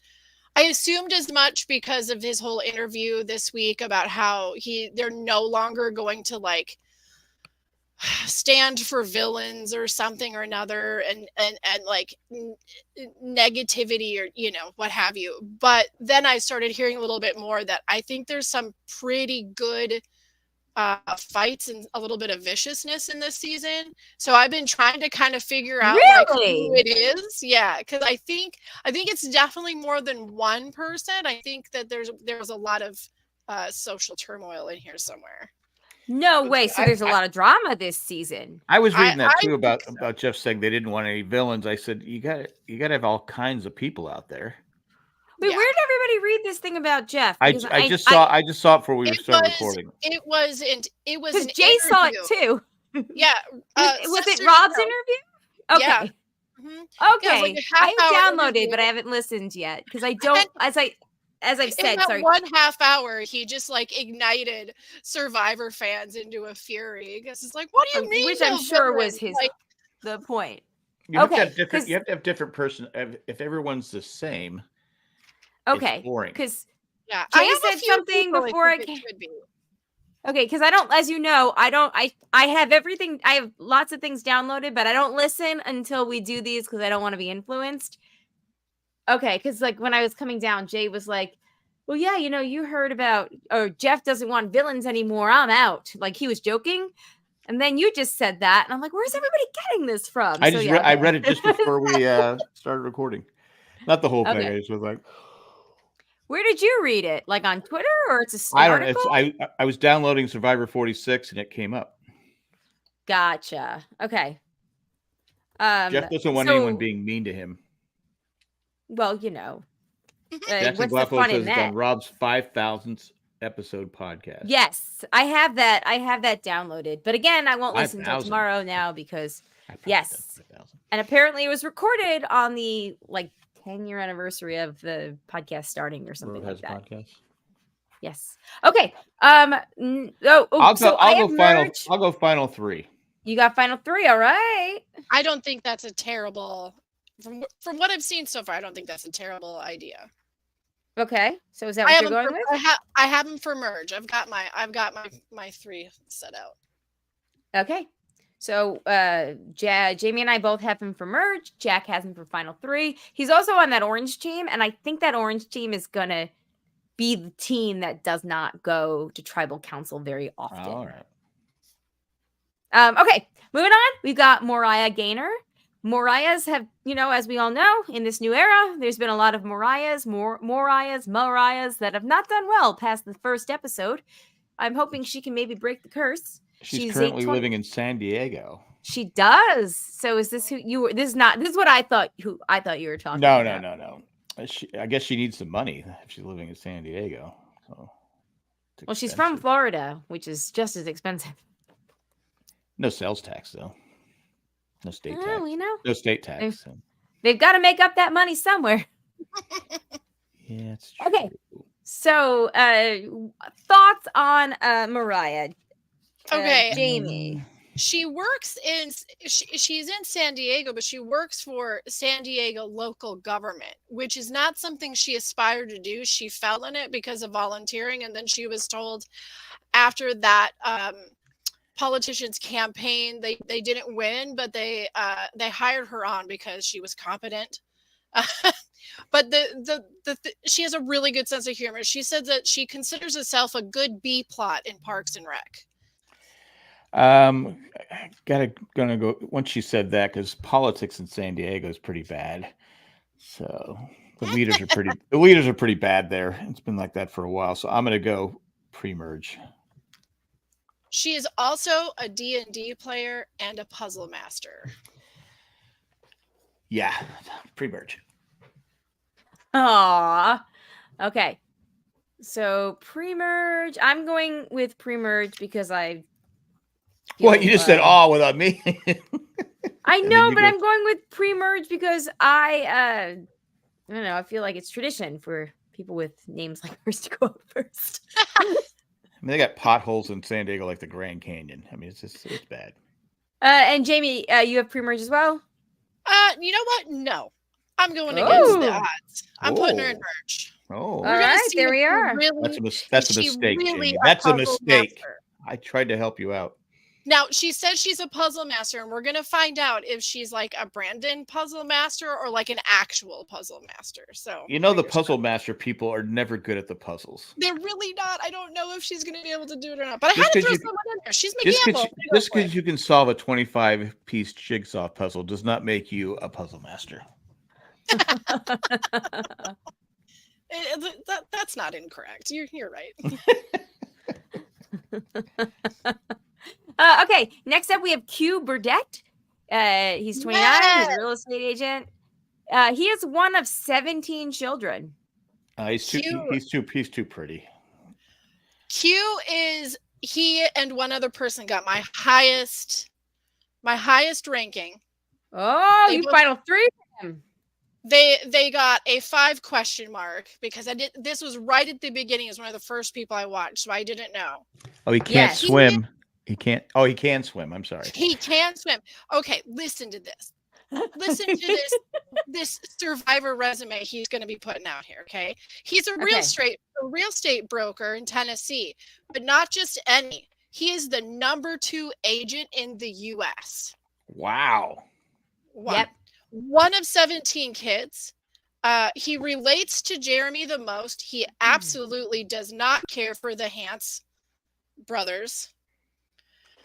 I assumed as much because of his whole interview this week about how they're no longer going to stand for villains or something or another, and negativity or what have you. But then I started hearing a little bit more that I think there's some pretty good fights and a little bit of viciousness in this season. So I've been trying to kind of figure out like who it is. Yeah, because I think it's definitely more than one person. I think that there's a lot of social turmoil in here somewhere. No way. So there's a lot of drama this season. I was reading that too about Jeff saying they didn't want any villains. I said you got to have all kinds of people out there. Wait, where did everybody read this thing about Jeff? Because I just saw it before we started recording. It was because Jay saw it too. Yeah. Was it Rob's interview? Okay. Yeah. Mm-hmm. Okay. I have downloaded, but I haven't listened yet because I don't. As I've said, sorry. 1.5 hour, he just like ignited Survivor fans into a fury because it's like, what do you mean? Which I'm sure was his the point. You have to have different person. If everyone's the same. Okay, because Jay said something before I came. Okay, because I don't, as you know, I have everything. I have lots of things downloaded, but I don't listen until we do these because I don't want to be influenced. Okay, because like when I was coming down, Jay was like, "Well, yeah, you heard about, or Jeff doesn't want villains anymore. I'm out." Like he was joking, and then you just said that, and I'm like, "Where's everybody getting this from?" I read it just before we started recording. Not the whole thing. I just was like. Where did you read it? Like on Twitter or it's a I don't article? I was downloading Survivor 46 and it came up. Gotcha. Okay. Jeff doesn't want anyone being mean to him. Well, Jackson Guapo says it's on Rob's 5,000th episode podcast. Yes, I have that. I have that downloaded. But again, I won't listen until tomorrow now because yes. And apparently it was recorded on the 10-year anniversary of the podcast starting or something like that. Podcast. Yes. Okay. I'll go final 3. You got final 3. All right. I don't think that's a terrible. From what I've seen so far, I don't think that's a terrible idea. Okay. So is that what you're going with? I have them for merge. I've got my 3 set out. Okay. So Jamie and I both have him for merge. Jack has him for final 3. He's also on that orange team, and I think that orange team is gonna be the team that does not go to tribal council very often. All right. Okay, moving on. We've got Moriah Gaynor. Moriahs have, as we all know, in this new era, there's been a lot of Moriahs that have not done well past the first episode. I'm hoping she can maybe break the curse. She's currently living in San Diego. She does. So is this who you were? This is what I thought. Who I thought you were talking about. No. I guess she needs some money if she's living in San Diego. So. Well, she's from Florida, which is just as expensive. No sales tax though. No state tax. No state tax. They've got to make up that money somewhere. Yeah, it's true. Okay. So, thoughts on Moriah? Okay, Jamie. She's in San Diego, but she works for San Diego local government, which is not something she aspired to do. She fell in it because of volunteering, and then she was told after that politician's campaign they didn't win, but they hired her on because she was competent. But she has a really good sense of humor. She said that she considers herself a good B plot in Parks and Rec. Gonna go once she said that because politics in San Diego is pretty bad. So the leaders are pretty bad there. It's been like that for a while. So I'm gonna go pre-merge. She is also a D&D player and a puzzle master. Yeah, pre-merge. Aww. Okay. So pre-merge. I'm going with pre-merge because I. What you just said? Oh, without me. I know, but I'm going with pre-merge because I don't know. I feel like it's tradition for people with names like hers to go up first. I mean, they got potholes in San Diego like the Grand Canyon. I mean, it's bad. And Jamie, you have pre-merge as well? You know what? No. I'm going against the odds. I'm putting her in merge. Oh. All right, there we are. That's a mistake, Jamie. That's a mistake. I tried to help you out. Now, she says she's a puzzle master, and we're going to find out if she's like a Brandon puzzle master or like an actual puzzle master. So, the puzzle master people are never good at the puzzles. They're really not. I don't know if she's going to be able to do it or not. But I had to throw someone in there. She's McGamble. Just because you can solve a 25-piece jigsaw puzzle does not make you a puzzle master. That's not incorrect. You're right. Okay, next up we have Q Burdett. He's 29. He's a real estate agent. He is one of 17 children. He's too pretty. Q is he and one other person got my highest ranking. Oh, you final 3 for him. They got a 5 question mark because this was right at the beginning. As one of the first people I watched, so I didn't know. Oh, he can't swim. He can't. Oh, he can swim. I'm sorry. He can swim. Okay, listen to this. Listen to this Survivor resume he's going to be putting out here. Okay, he's a real estate broker in Tennessee, but not just any. He is the #2 agent in the U.S. Wow. Yep. One of 17 kids. He relates to Jeremy the most. He absolutely does not care for the Hance brothers.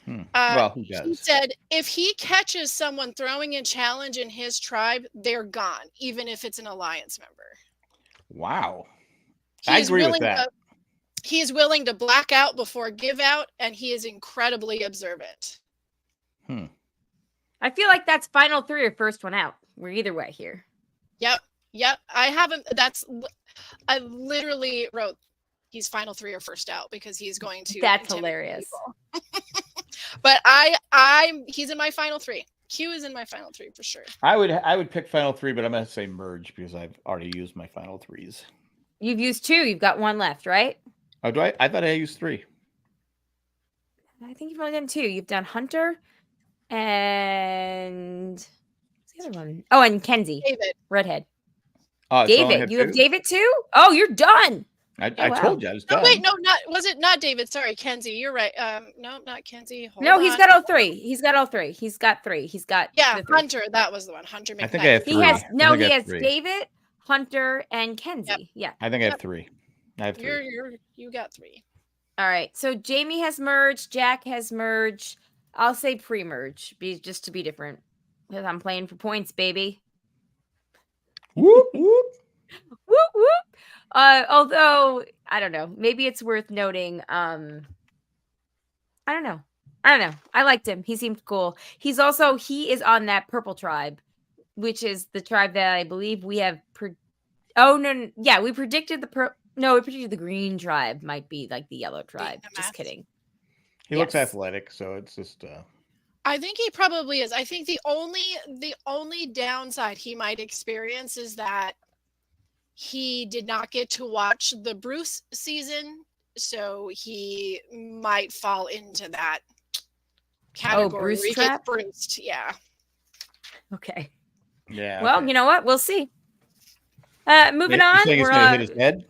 Well, who does? He said if he catches someone throwing a challenge in his tribe, they're gone, even if it's an alliance member. Wow. I agree with that. He is willing to black out before give out, and he is incredibly observant. I feel like that's final 3 or first one out. We're either way here. Yep. I literally wrote he's final 3 or first out because he's going to. That's hilarious. But he's in my final 3. Q is in my final 3 for sure. I would pick final 3, but I'm going to say merge because I've already used my final 3s. You've used 2. You've got 1 left, right? Oh, do I? I thought I used 3. I think you've only done 2. You've done Hunter and what's the other one? Oh, and Kenzie. David. Redhead. Oh, David. You have David too? Oh, you're done. I told you I was done. No, wait, no, not David. Sorry, Kenzie. You're right. No, not Kenzie. He's got all 3. He's got all 3. He's got 3. He's got Hunter. That was the one. Hunter. I think I have 3. He has 3. David, Hunter, and Kenzie. Yep. Yeah. I think I have 3. I have 3. You got 3. All right. So Jamie has merged. Jack has merged. I'll say pre-merge, just to be different, because I'm playing for points, baby. Whoop whoop. Whoop whoop. Although I don't know, maybe it's worth noting. I don't know. I liked him. He seemed cool. He is on that purple tribe, which is the tribe that I believe we have. We predicted the green tribe might be like the yellow tribe. Just kidding. He looks athletic, so it's just. I think he probably is. I think the only downside he might experience is that he did not get to watch the Bruce season, so he might fall into that category. Oh, Bruce trap? Bruced, yeah. Okay. Yeah. Well, you know what? We'll see. Moving on. You think he's going to hit his head?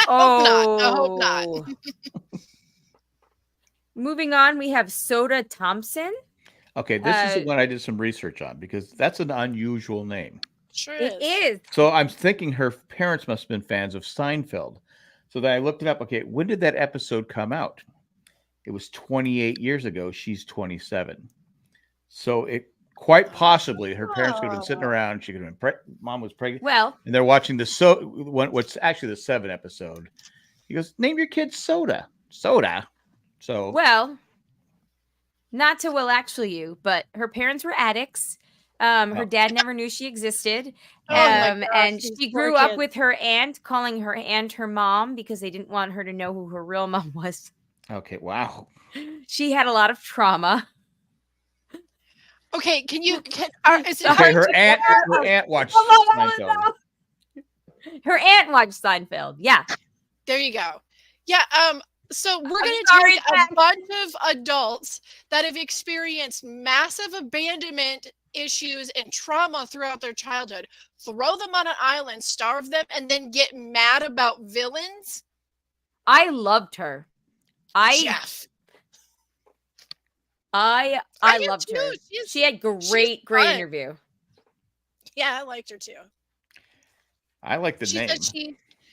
I hope not. Moving on, we have Soda Thompson. Okay, this is the one I did some research on because that's an unusual name. Sure it is. So I'm thinking her parents must have been fans of Seinfeld. So then I looked it up. Okay, when did that episode come out? It was 28 years ago. She's 27. So it quite possibly her parents could have been sitting around. She could have been mom was pregnant. Well, and they're watching what's actually the 7 episode. He goes, name your kid Soda. Soda. So well, not to actually you, but her parents were addicts. Her dad never knew she existed. And she grew up with her aunt, calling her aunt her mom because they didn't want her to know who her real mom was. Okay, wow. She had a lot of trauma. Okay, her aunt watched Seinfeld. Her aunt watched Seinfeld. Yeah. There you go. Yeah, so we're going to take a bunch of adults that have experienced massive abandonment issues and trauma throughout their childhood, throw them on an island, starve them, and then get mad about villains. I loved her. Jeff. I loved her. She had great interview. Yeah, I liked her too. I like the name.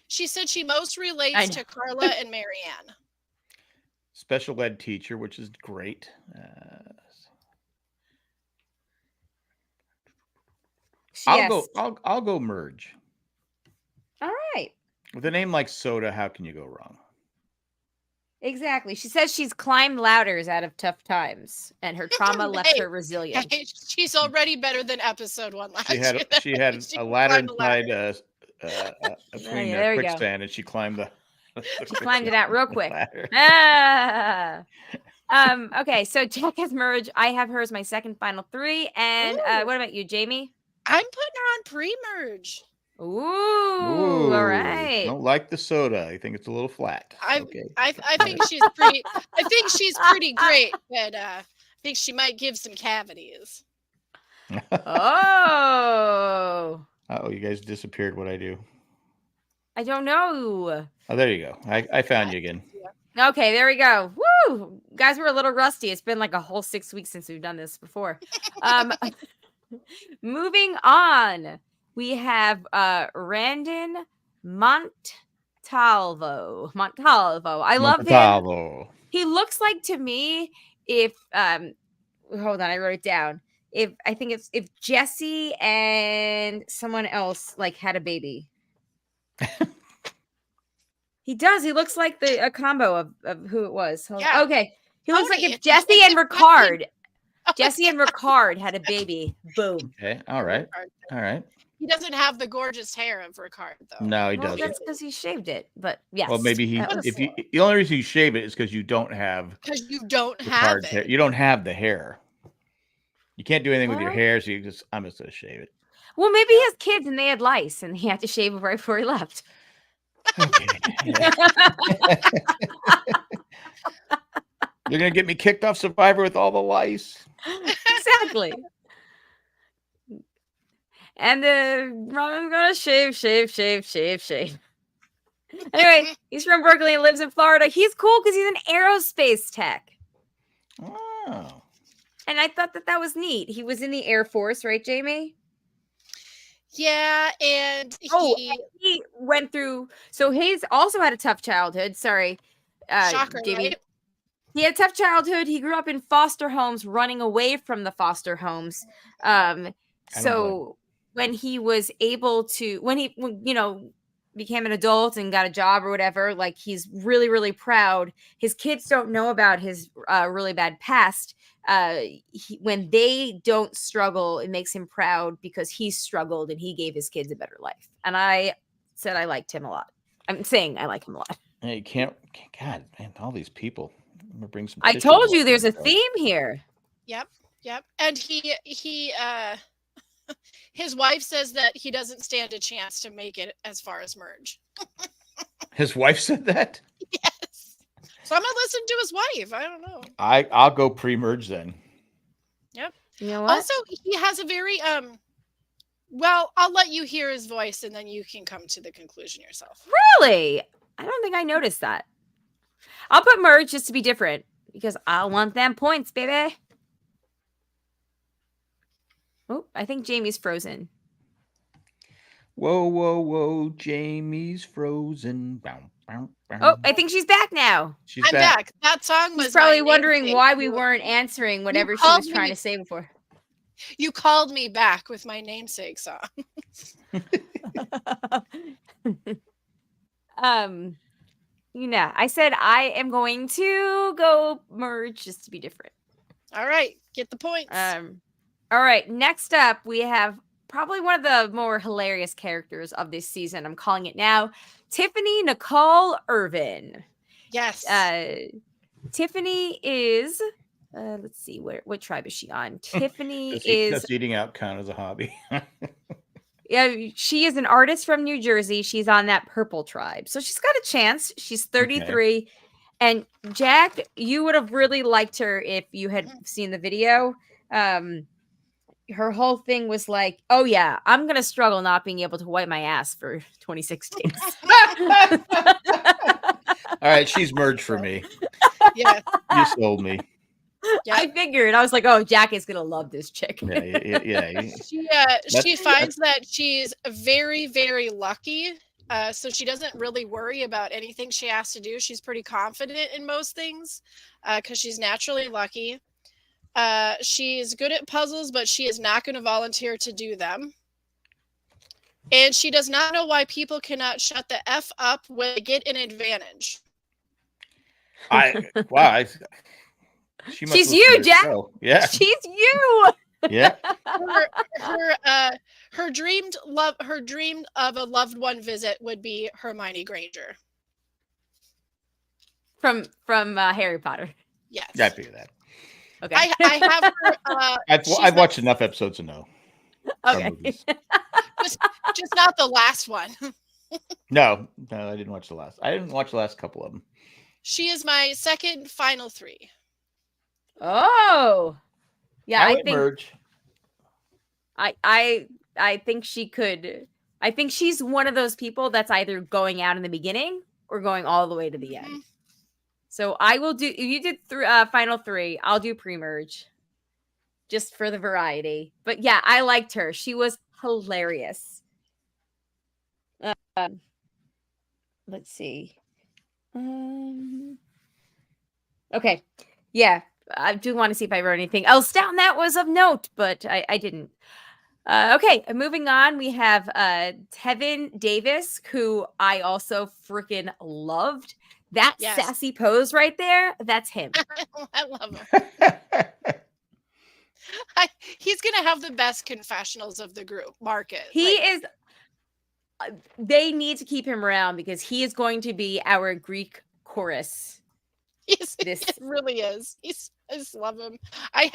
She said she most relates to Carla and Marianne. Special ed teacher, which is great. I'll go merge. All right. With a name like Soda, how can you go wrong? Exactly. She says she's climbed ladders out of tough times, and her trauma left her resilient. Hey, she's already better than episode 1 last year. She had a ladder inside between quicksand, and she climbed she climbed it out real quick. Okay, so Jack has merged. I have her as my second final 3. And what about you, Jamie? I'm putting her on pre-merge. Ooh, all right. Don't like the soda. I think it's a little flat. I think she's pretty. I think she's pretty great, but I think she might give some cavities. Oh, you guys disappeared. What'd I do? I don't know. Oh, there you go. I found you again. Okay, there we go. Woo, guys, we're a little rusty. It's been like a whole 6 weeks since we've done this before. Moving on. We have Randon Montalvo. I love him. He looks like, to me, if hold on, I wrote it down. If Jesse and someone else like had a baby. He does. He looks like a combo of who it was. Yeah. Okay. He looks like if Jesse and Ricard. Jesse and Ricard had a baby. Boom. Okay. All right. He doesn't have the gorgeous hair of Ricard, though. No, he doesn't. That's because he shaved it. But yes. Well, maybe the only reason you shave it is because you don't have. Because you don't have it. Hair. You don't have the hair. You can't do anything with your hair, so I'm just gonna shave it. Well, maybe he has kids and they had lice, and he had to shave it right before he left. Okay. You're gonna get me kicked off Survivor with all the lice. Exactly. And Robin's gonna shave. Anyway, he's from Berkeley and lives in Florida. He's cool because he's an aerospace tech. Oh. And I thought that was neat. He was in the Air Force, right, Jamie? Yeah, and he went through. So he's also had a tough childhood. Sorry, shocker, Jamie. right? He had a tough childhood. He grew up in foster homes, running away from the foster homes. So when he was able to, when he became an adult and got a job or whatever, like, he's really, really proud. His kids don't know about his really bad past. When they don't struggle, it makes him proud because he struggled and he gave his kids a better life. And I said I liked him a lot. I'm saying I like him a lot. Hey, you can't. God, man, all these people. I'm gonna bring some. I told you there's a theme here. Yep. And he his wife says that he doesn't stand a chance to make it as far as merge. His wife said that? Yes. So I'm gonna listen to his wife. I don't know. I'll go pre-merge then. Yep. You know what? Also, he has a very well, I'll let you hear his voice and then you can come to the conclusion yourself. Really? I don't think I noticed that. I'll put merge just to be different because I want them points, baby. Oh, I think Jamie's frozen. Whoa, Jamie's frozen. Bow. Oh, I think she's back now. I'm back. That song was probably wondering why we weren't answering whatever she was trying to say before. You called me back with my namesake song. I said I am going to go merge just to be different. All right, get the points. All right, next up we have probably one of the more hilarious characters of this season. I'm calling it now. Tiffany Nicole Irvin. Yes. Tiffany is let's see, what tribe is she on? Tiffany does eating out count as a hobby? Yeah, she is an artist from New Jersey. She's on that purple tribe. So she's got a chance. She's 33. Okay. And Jack, you would have really liked her if you had seen the video. Her whole thing was like, oh yeah, I'm going to struggle not being able to wipe my ass for 26 days. All right, she's merged for me. Yeah. You sold me. Yeah. I figured. I was like, oh, Jack is gonna love this chick. Yeah. She finds that she's very, very lucky. So she doesn't really worry about anything she has to do. She's pretty confident in most things because she's naturally lucky. She's good at puzzles, but she is not going to volunteer to do them. And she does not know why people cannot shut the F up when they get an advantage. She's you, Jack. Yeah, she's you. Yeah. Her dream of a loved one visit would be Hermione Granger from Harry Potter. Yes, I figure that. Okay, I have her. I've watched enough episodes to know. Okay, just not the last one. No, I didn't watch the last. I didn't watch the last couple of them. She is my second final three. Oh, yeah. I think merge. I think she could. I think she's one of those people that's either going out in the beginning or going all the way to the end. So I will do. You did final three. I'll do pre-merge, just for the variety. But yeah, I liked her. She was hilarious. Let's see. Okay. Yeah, I do want to see if I wrote anything else down that was of note, but I didn't. Okay, moving on. We have Tevin Davis, who I also freaking loved. That sassy pose right there, that's him. I love him. He's going to have the best confessionals of the group. Market. He is. They need to keep him around because he is going to be our Greek chorus. It really is. I just love him. I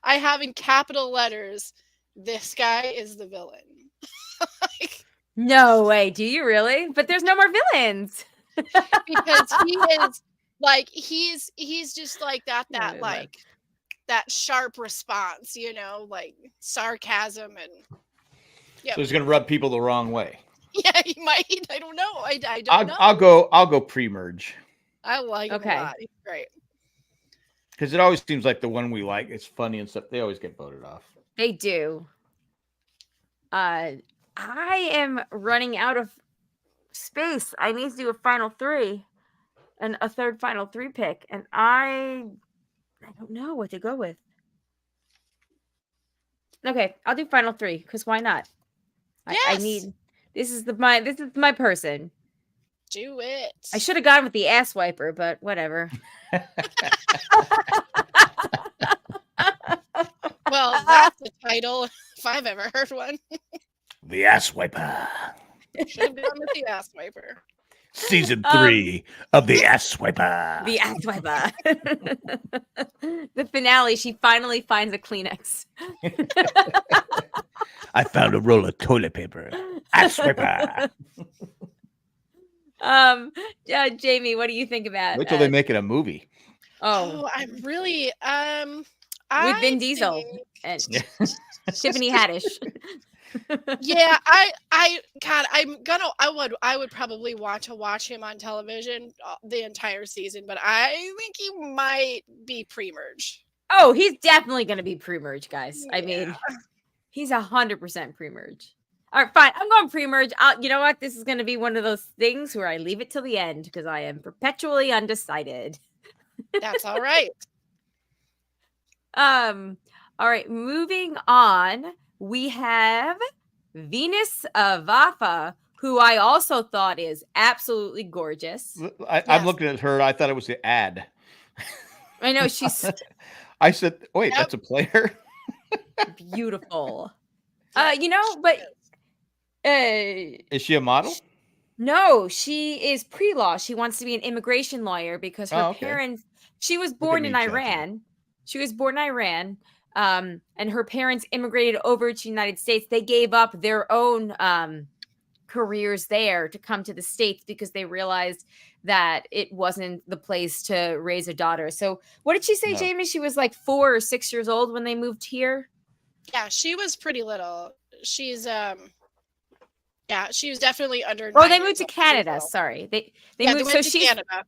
have in capital letters, this guy is the villain. No way. Do you really? But there's no more villains. Because he is like, he's just like that sharp response, like sarcasm and yeah. So he's going to rub people the wrong way. Yeah, he might. I don't know. I don't know. I'll go pre-merge. I like him a lot. He's great. Because it always seems like the one we like, it's funny and stuff. They always get voted off. They do. I am running out of space. I need to do a final three and a third final three pick. And I don't know what to go with. Okay, I'll do final three because why not? Yes. I need this is my person. Do it. I should have gone with the ass wiper, but whatever. Well, that's the title if I've ever heard one. The ass wiper. Should have gone with the ass wiper. Season 3 of the ass wiper. The ass wiper. The finale, she finally finds a Kleenex. I found a roll of toilet paper. Ass wiper. Jamie, what do you think about? Wait till they make it a movie. Oh, I'm really with Vin Diesel and Tiffany Haddish. Yeah, I would probably want to watch him on television the entire season, but I think he might be pre-merge. Oh, he's definitely going to be pre-merge, guys. Yeah. I mean, he's 100% pre-merge. All right, fine. I'm going pre-merge. You know what? This is going to be one of those things where I leave it till the end because I am perpetually undecided. That's all right. All right, moving on. We have Venus Vafa, who I also thought is absolutely gorgeous. I'm looking at her. I thought it was the ad. I know she's. I said, "Wait, that's a player." Beautiful. But is she a model? No, she is pre-law. She wants to be an immigration lawyer because her parents. She was born in Iran. And her parents immigrated over to the United States. They gave up their own careers there to come to the States because they realized that it wasn't the place to raise a daughter. So what did she say, Jamie? She was like 4 or 6 years old when they moved here? Yeah, she was pretty little. She's she was definitely under. They moved to Canada. Sorry. They moved to Canada.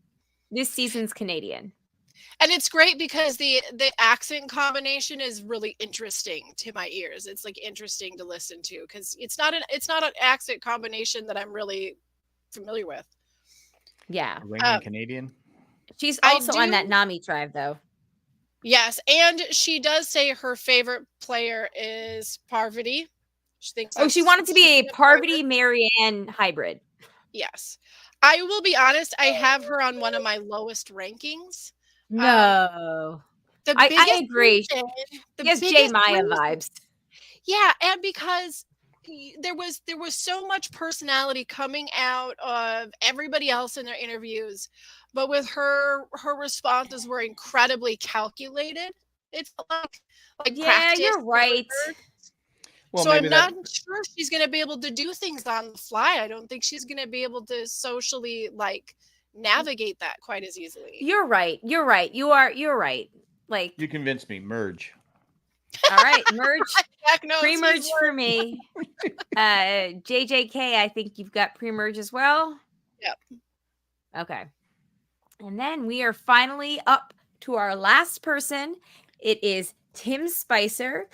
This season's Canadian. And it's great because the accent combination is really interesting to my ears. It's like interesting to listen to because it's not an accent combination that I'm really familiar with. Yeah. Iranian Canadian. She's also on that Nami tribe, though. Yes, and she does say her favorite player is Parvati. She thinks she wanted to be a Parvati Marianne hybrid. Yes. I will be honest, I have her on one of my lowest rankings. No. I agree. She has J Maya vibes. Yeah, and because there was so much personality coming out of everybody else in their interviews, but with her responses were incredibly calculated. It's like yeah, you're right. Well, so I'm not sure she's going to be able to do things on the fly. I don't think she's going to be able to socially navigate that quite as easily. You're right. You're right. Like, you convinced me. Merge. All right, merge. Pre-merge for me. JJK, I think you've got pre-merge as well. Yep. Okay. And then we are finally up to our last person. It is Tim Spicer.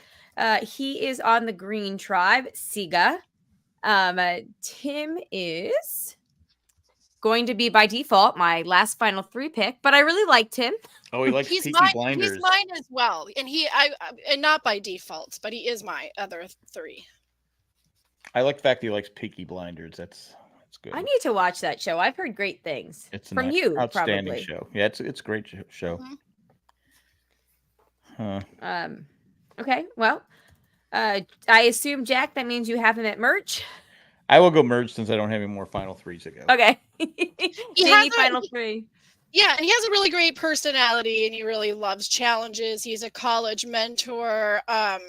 He is on the green tribe, Siga. Tim is going to be by default my last final 3 pick, but I really liked him. Oh, he likes Peaky Blinders. He's mine as well, and and not by default, but he is my other 3. I like the fact that he likes Peaky Blinders. That's good. I need to watch that show. I've heard great things. It's from you, outstanding probably. Show. Yeah, it's a great show. Mm-hmm. Okay. Well, I assume, Jack, that means you have him at merch. I will go merge since I don't have any more final 3s to go. Okay. Jamie, final 3. Yeah, and he has a really great personality, and he really loves challenges. He's a college mentor, and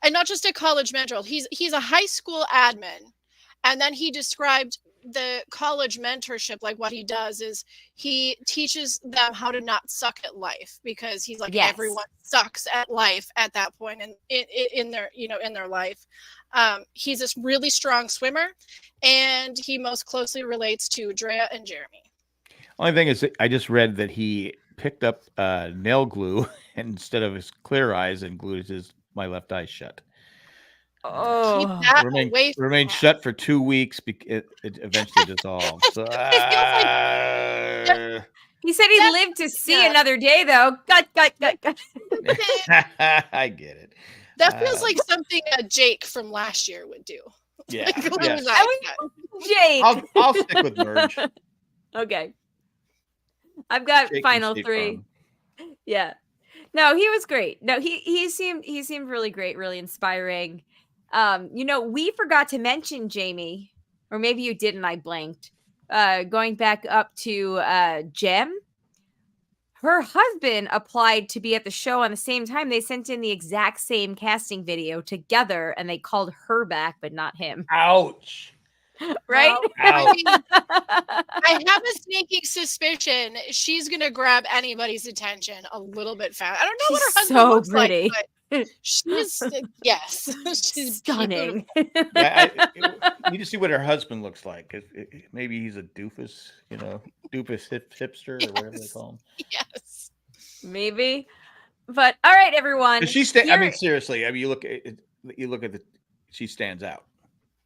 not just a college mentor. He's a high school admin, and then he described the college mentorship. Like, what he does is he teaches them how to not suck at life, because he's like, everyone sucks at life at that point in their life. He's this really strong swimmer, and he most closely relates to Drea and Jeremy. Only thing is, I just read that he picked up nail glue and instead of his clear eyes and glued my left eye shut. Oh, remained shut for 2 weeks. It eventually dissolved. So, he said he lived to see another day, though. Gut. I get it. That feels like something Jake from last year would do. Yeah. Jake. I'll stick with merge. Okay. I've got final 3. Yeah. No, he was great. No, he seemed really great, really inspiring. We forgot to mention Jamie, or maybe you didn't, I blanked. Going back up to Jem. Her husband applied to be at the show on the same time. They sent in the exact same casting video together, and they called her back, but not him. Ouch. Right? Well, I have a sneaking suspicion she's going to grab anybody's attention a little bit fast. I don't know what her husband looks pretty. like, but she's, yes, she's stunning. Yeah, you need to see what her husband looks like. Maybe he's a doofus, doofus hipster or whatever they call him. Yes. Maybe. But all right, everyone. I mean, seriously. You look at she stands out.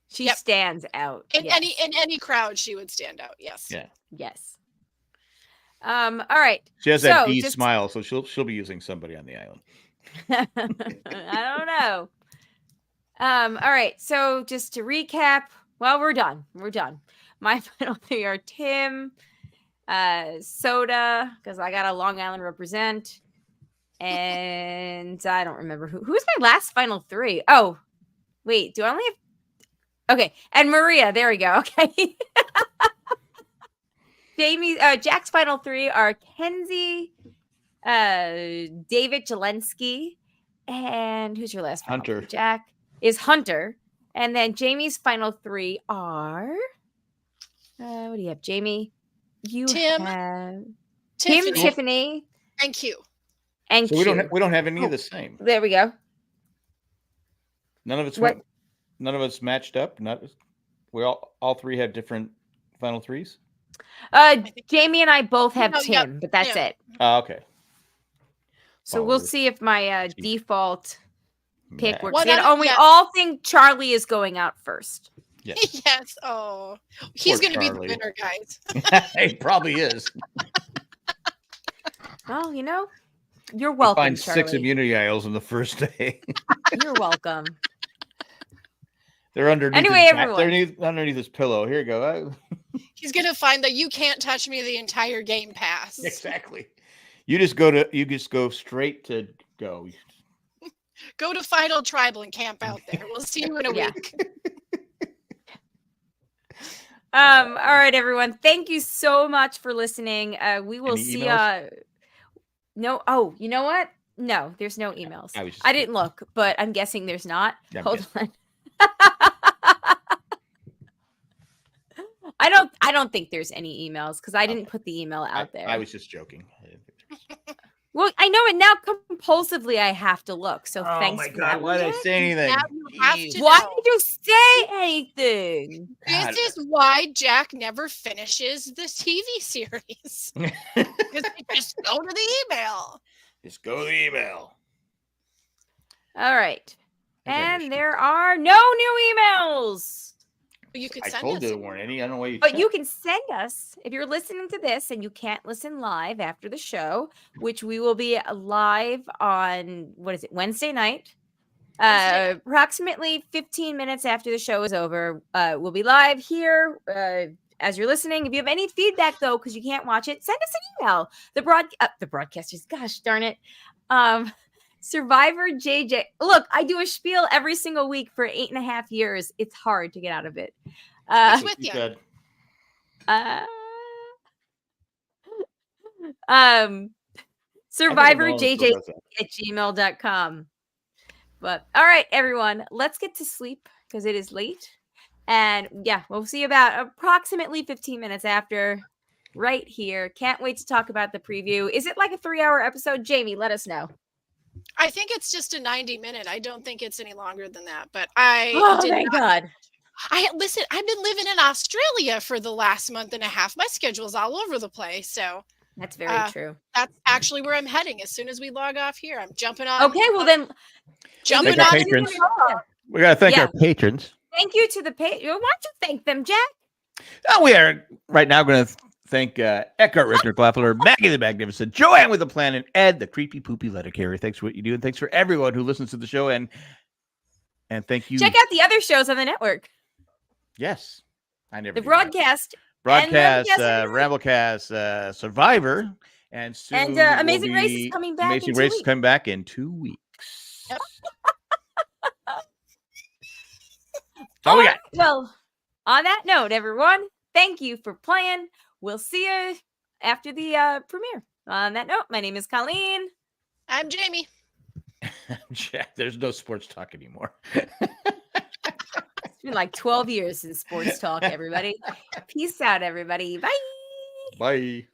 She stands out. In any crowd, she would stand out. Yes. Yeah. Yes. All right. She has that D smile, so she'll be using somebody on the island. I don't know. All right. So just to recap, well, we're done. My final 3 are Tim, Soda, because I got a Long Island represent, and I don't remember who's my last final 3. Oh, wait. Do I only have? Okay, and Maria, there we go. Okay. Jack's final 3 are Kenzie, David Jelensky, and who's your last final? Hunter. Jack is Hunter. And then Jamie's final 3 are what do you have, Jamie? Tim, have Tim, Tiffany, and Q. And so Q. we don't have any of the same. There we go. None of us matched up. We all 3 have different final 3s. Jamie and I both have Tim, but that's it. Oh, okay. So we'll followers. see if my default pick Yeah. works. What Again. other- We yeah. all think Charlie is going out first. Yes. Yes. Oh, he's Poor going to be the Charlie. winner, guys. He probably is. Well, you're He welcome, finds 6 Charlie. immunity idols in the first day. You're welcome. They're underneath. Anyway, his everyone. They're underneath his pillow. Here you go. He's going to find that you can't touch me the entire game pass. Exactly. You just go straight to go. Go to Final Tribal and camp out there. We'll see you in a Yeah. week. All right, everyone. Thank you so much for listening. We will Any see. emails? No. Oh, you know what? No, there's no emails. I didn't look, but I'm guessing there's not. Yeah, I'm Hold on. I don't think there's any emails because I didn't put the email out there. I was just joking. I didn't think there was. Well, I know it now. Compulsively, I have to look. So thanks for that. Why did I say anything? Now you have to Why know. did you say anything? God. This is why Jack never finishes the TV series. Because he just go to the email. Just go to the email. All right. I got And issues. there are no new emails. You could I send told us you a- there weren't any. I don't know why you. But checked. you can send us, if you're listening to this and you can't listen live after the show, which we will be live on, Wednesday night. Wednesday. Approximately 15 minutes after the show is over. We'll be live here as you're listening. If you have any feedback, though, because you can't watch it, send us an email. The broadcasters, gosh darn it. Survivor JJ. Look, I do a spiel every single week for 8.5 years. It's hard to get out of it. It's with you. Said. SurvivorJJ at gmail.com. But all right, everyone, let's get to sleep because it is late. And yeah, we'll see you about approximately 15 minutes after right here. Can't wait to talk about the preview. Is it like a 3-hour episode? Jamie, let us know. I think it's just a 90-minute. I don't think it's any longer than that. But Thank God. Listen, I've been living in Australia for the last month and a half. My schedule's all over the place. So That's very true. that's actually where I'm heading. As soon as we log off here, I'm jumping on. Okay, well then Jumping Thank our on. patrons. We got to thank Yeah. our patrons. thank you to the Why don't you thank them, Jack? Oh, we are right now going to thank Eckhart Richter, Glaffler, Maggie the Magnificent, Joanne with the Plan, and Ed, the creepy poopy letter carrier. Thanks for what you do, and thanks for everyone who listens to the show. And thank you. Check out the other shows on the network. Yes, I never The do that. broadcast broadcast, and Ramblecast, Survivor, and soon Amazing will Race be is coming back Amazing in 2 Race is weeks. coming back in 2 weeks. Yep. That's all we got. Well, on that note, everyone, thank you for playing. We'll see you after the premiere. On that note, my name is Colleen. I'm Jamie. Jack, there's no sports talk anymore. It's been like 12 years since sports talk, everybody. Peace out, everybody. Bye. Bye.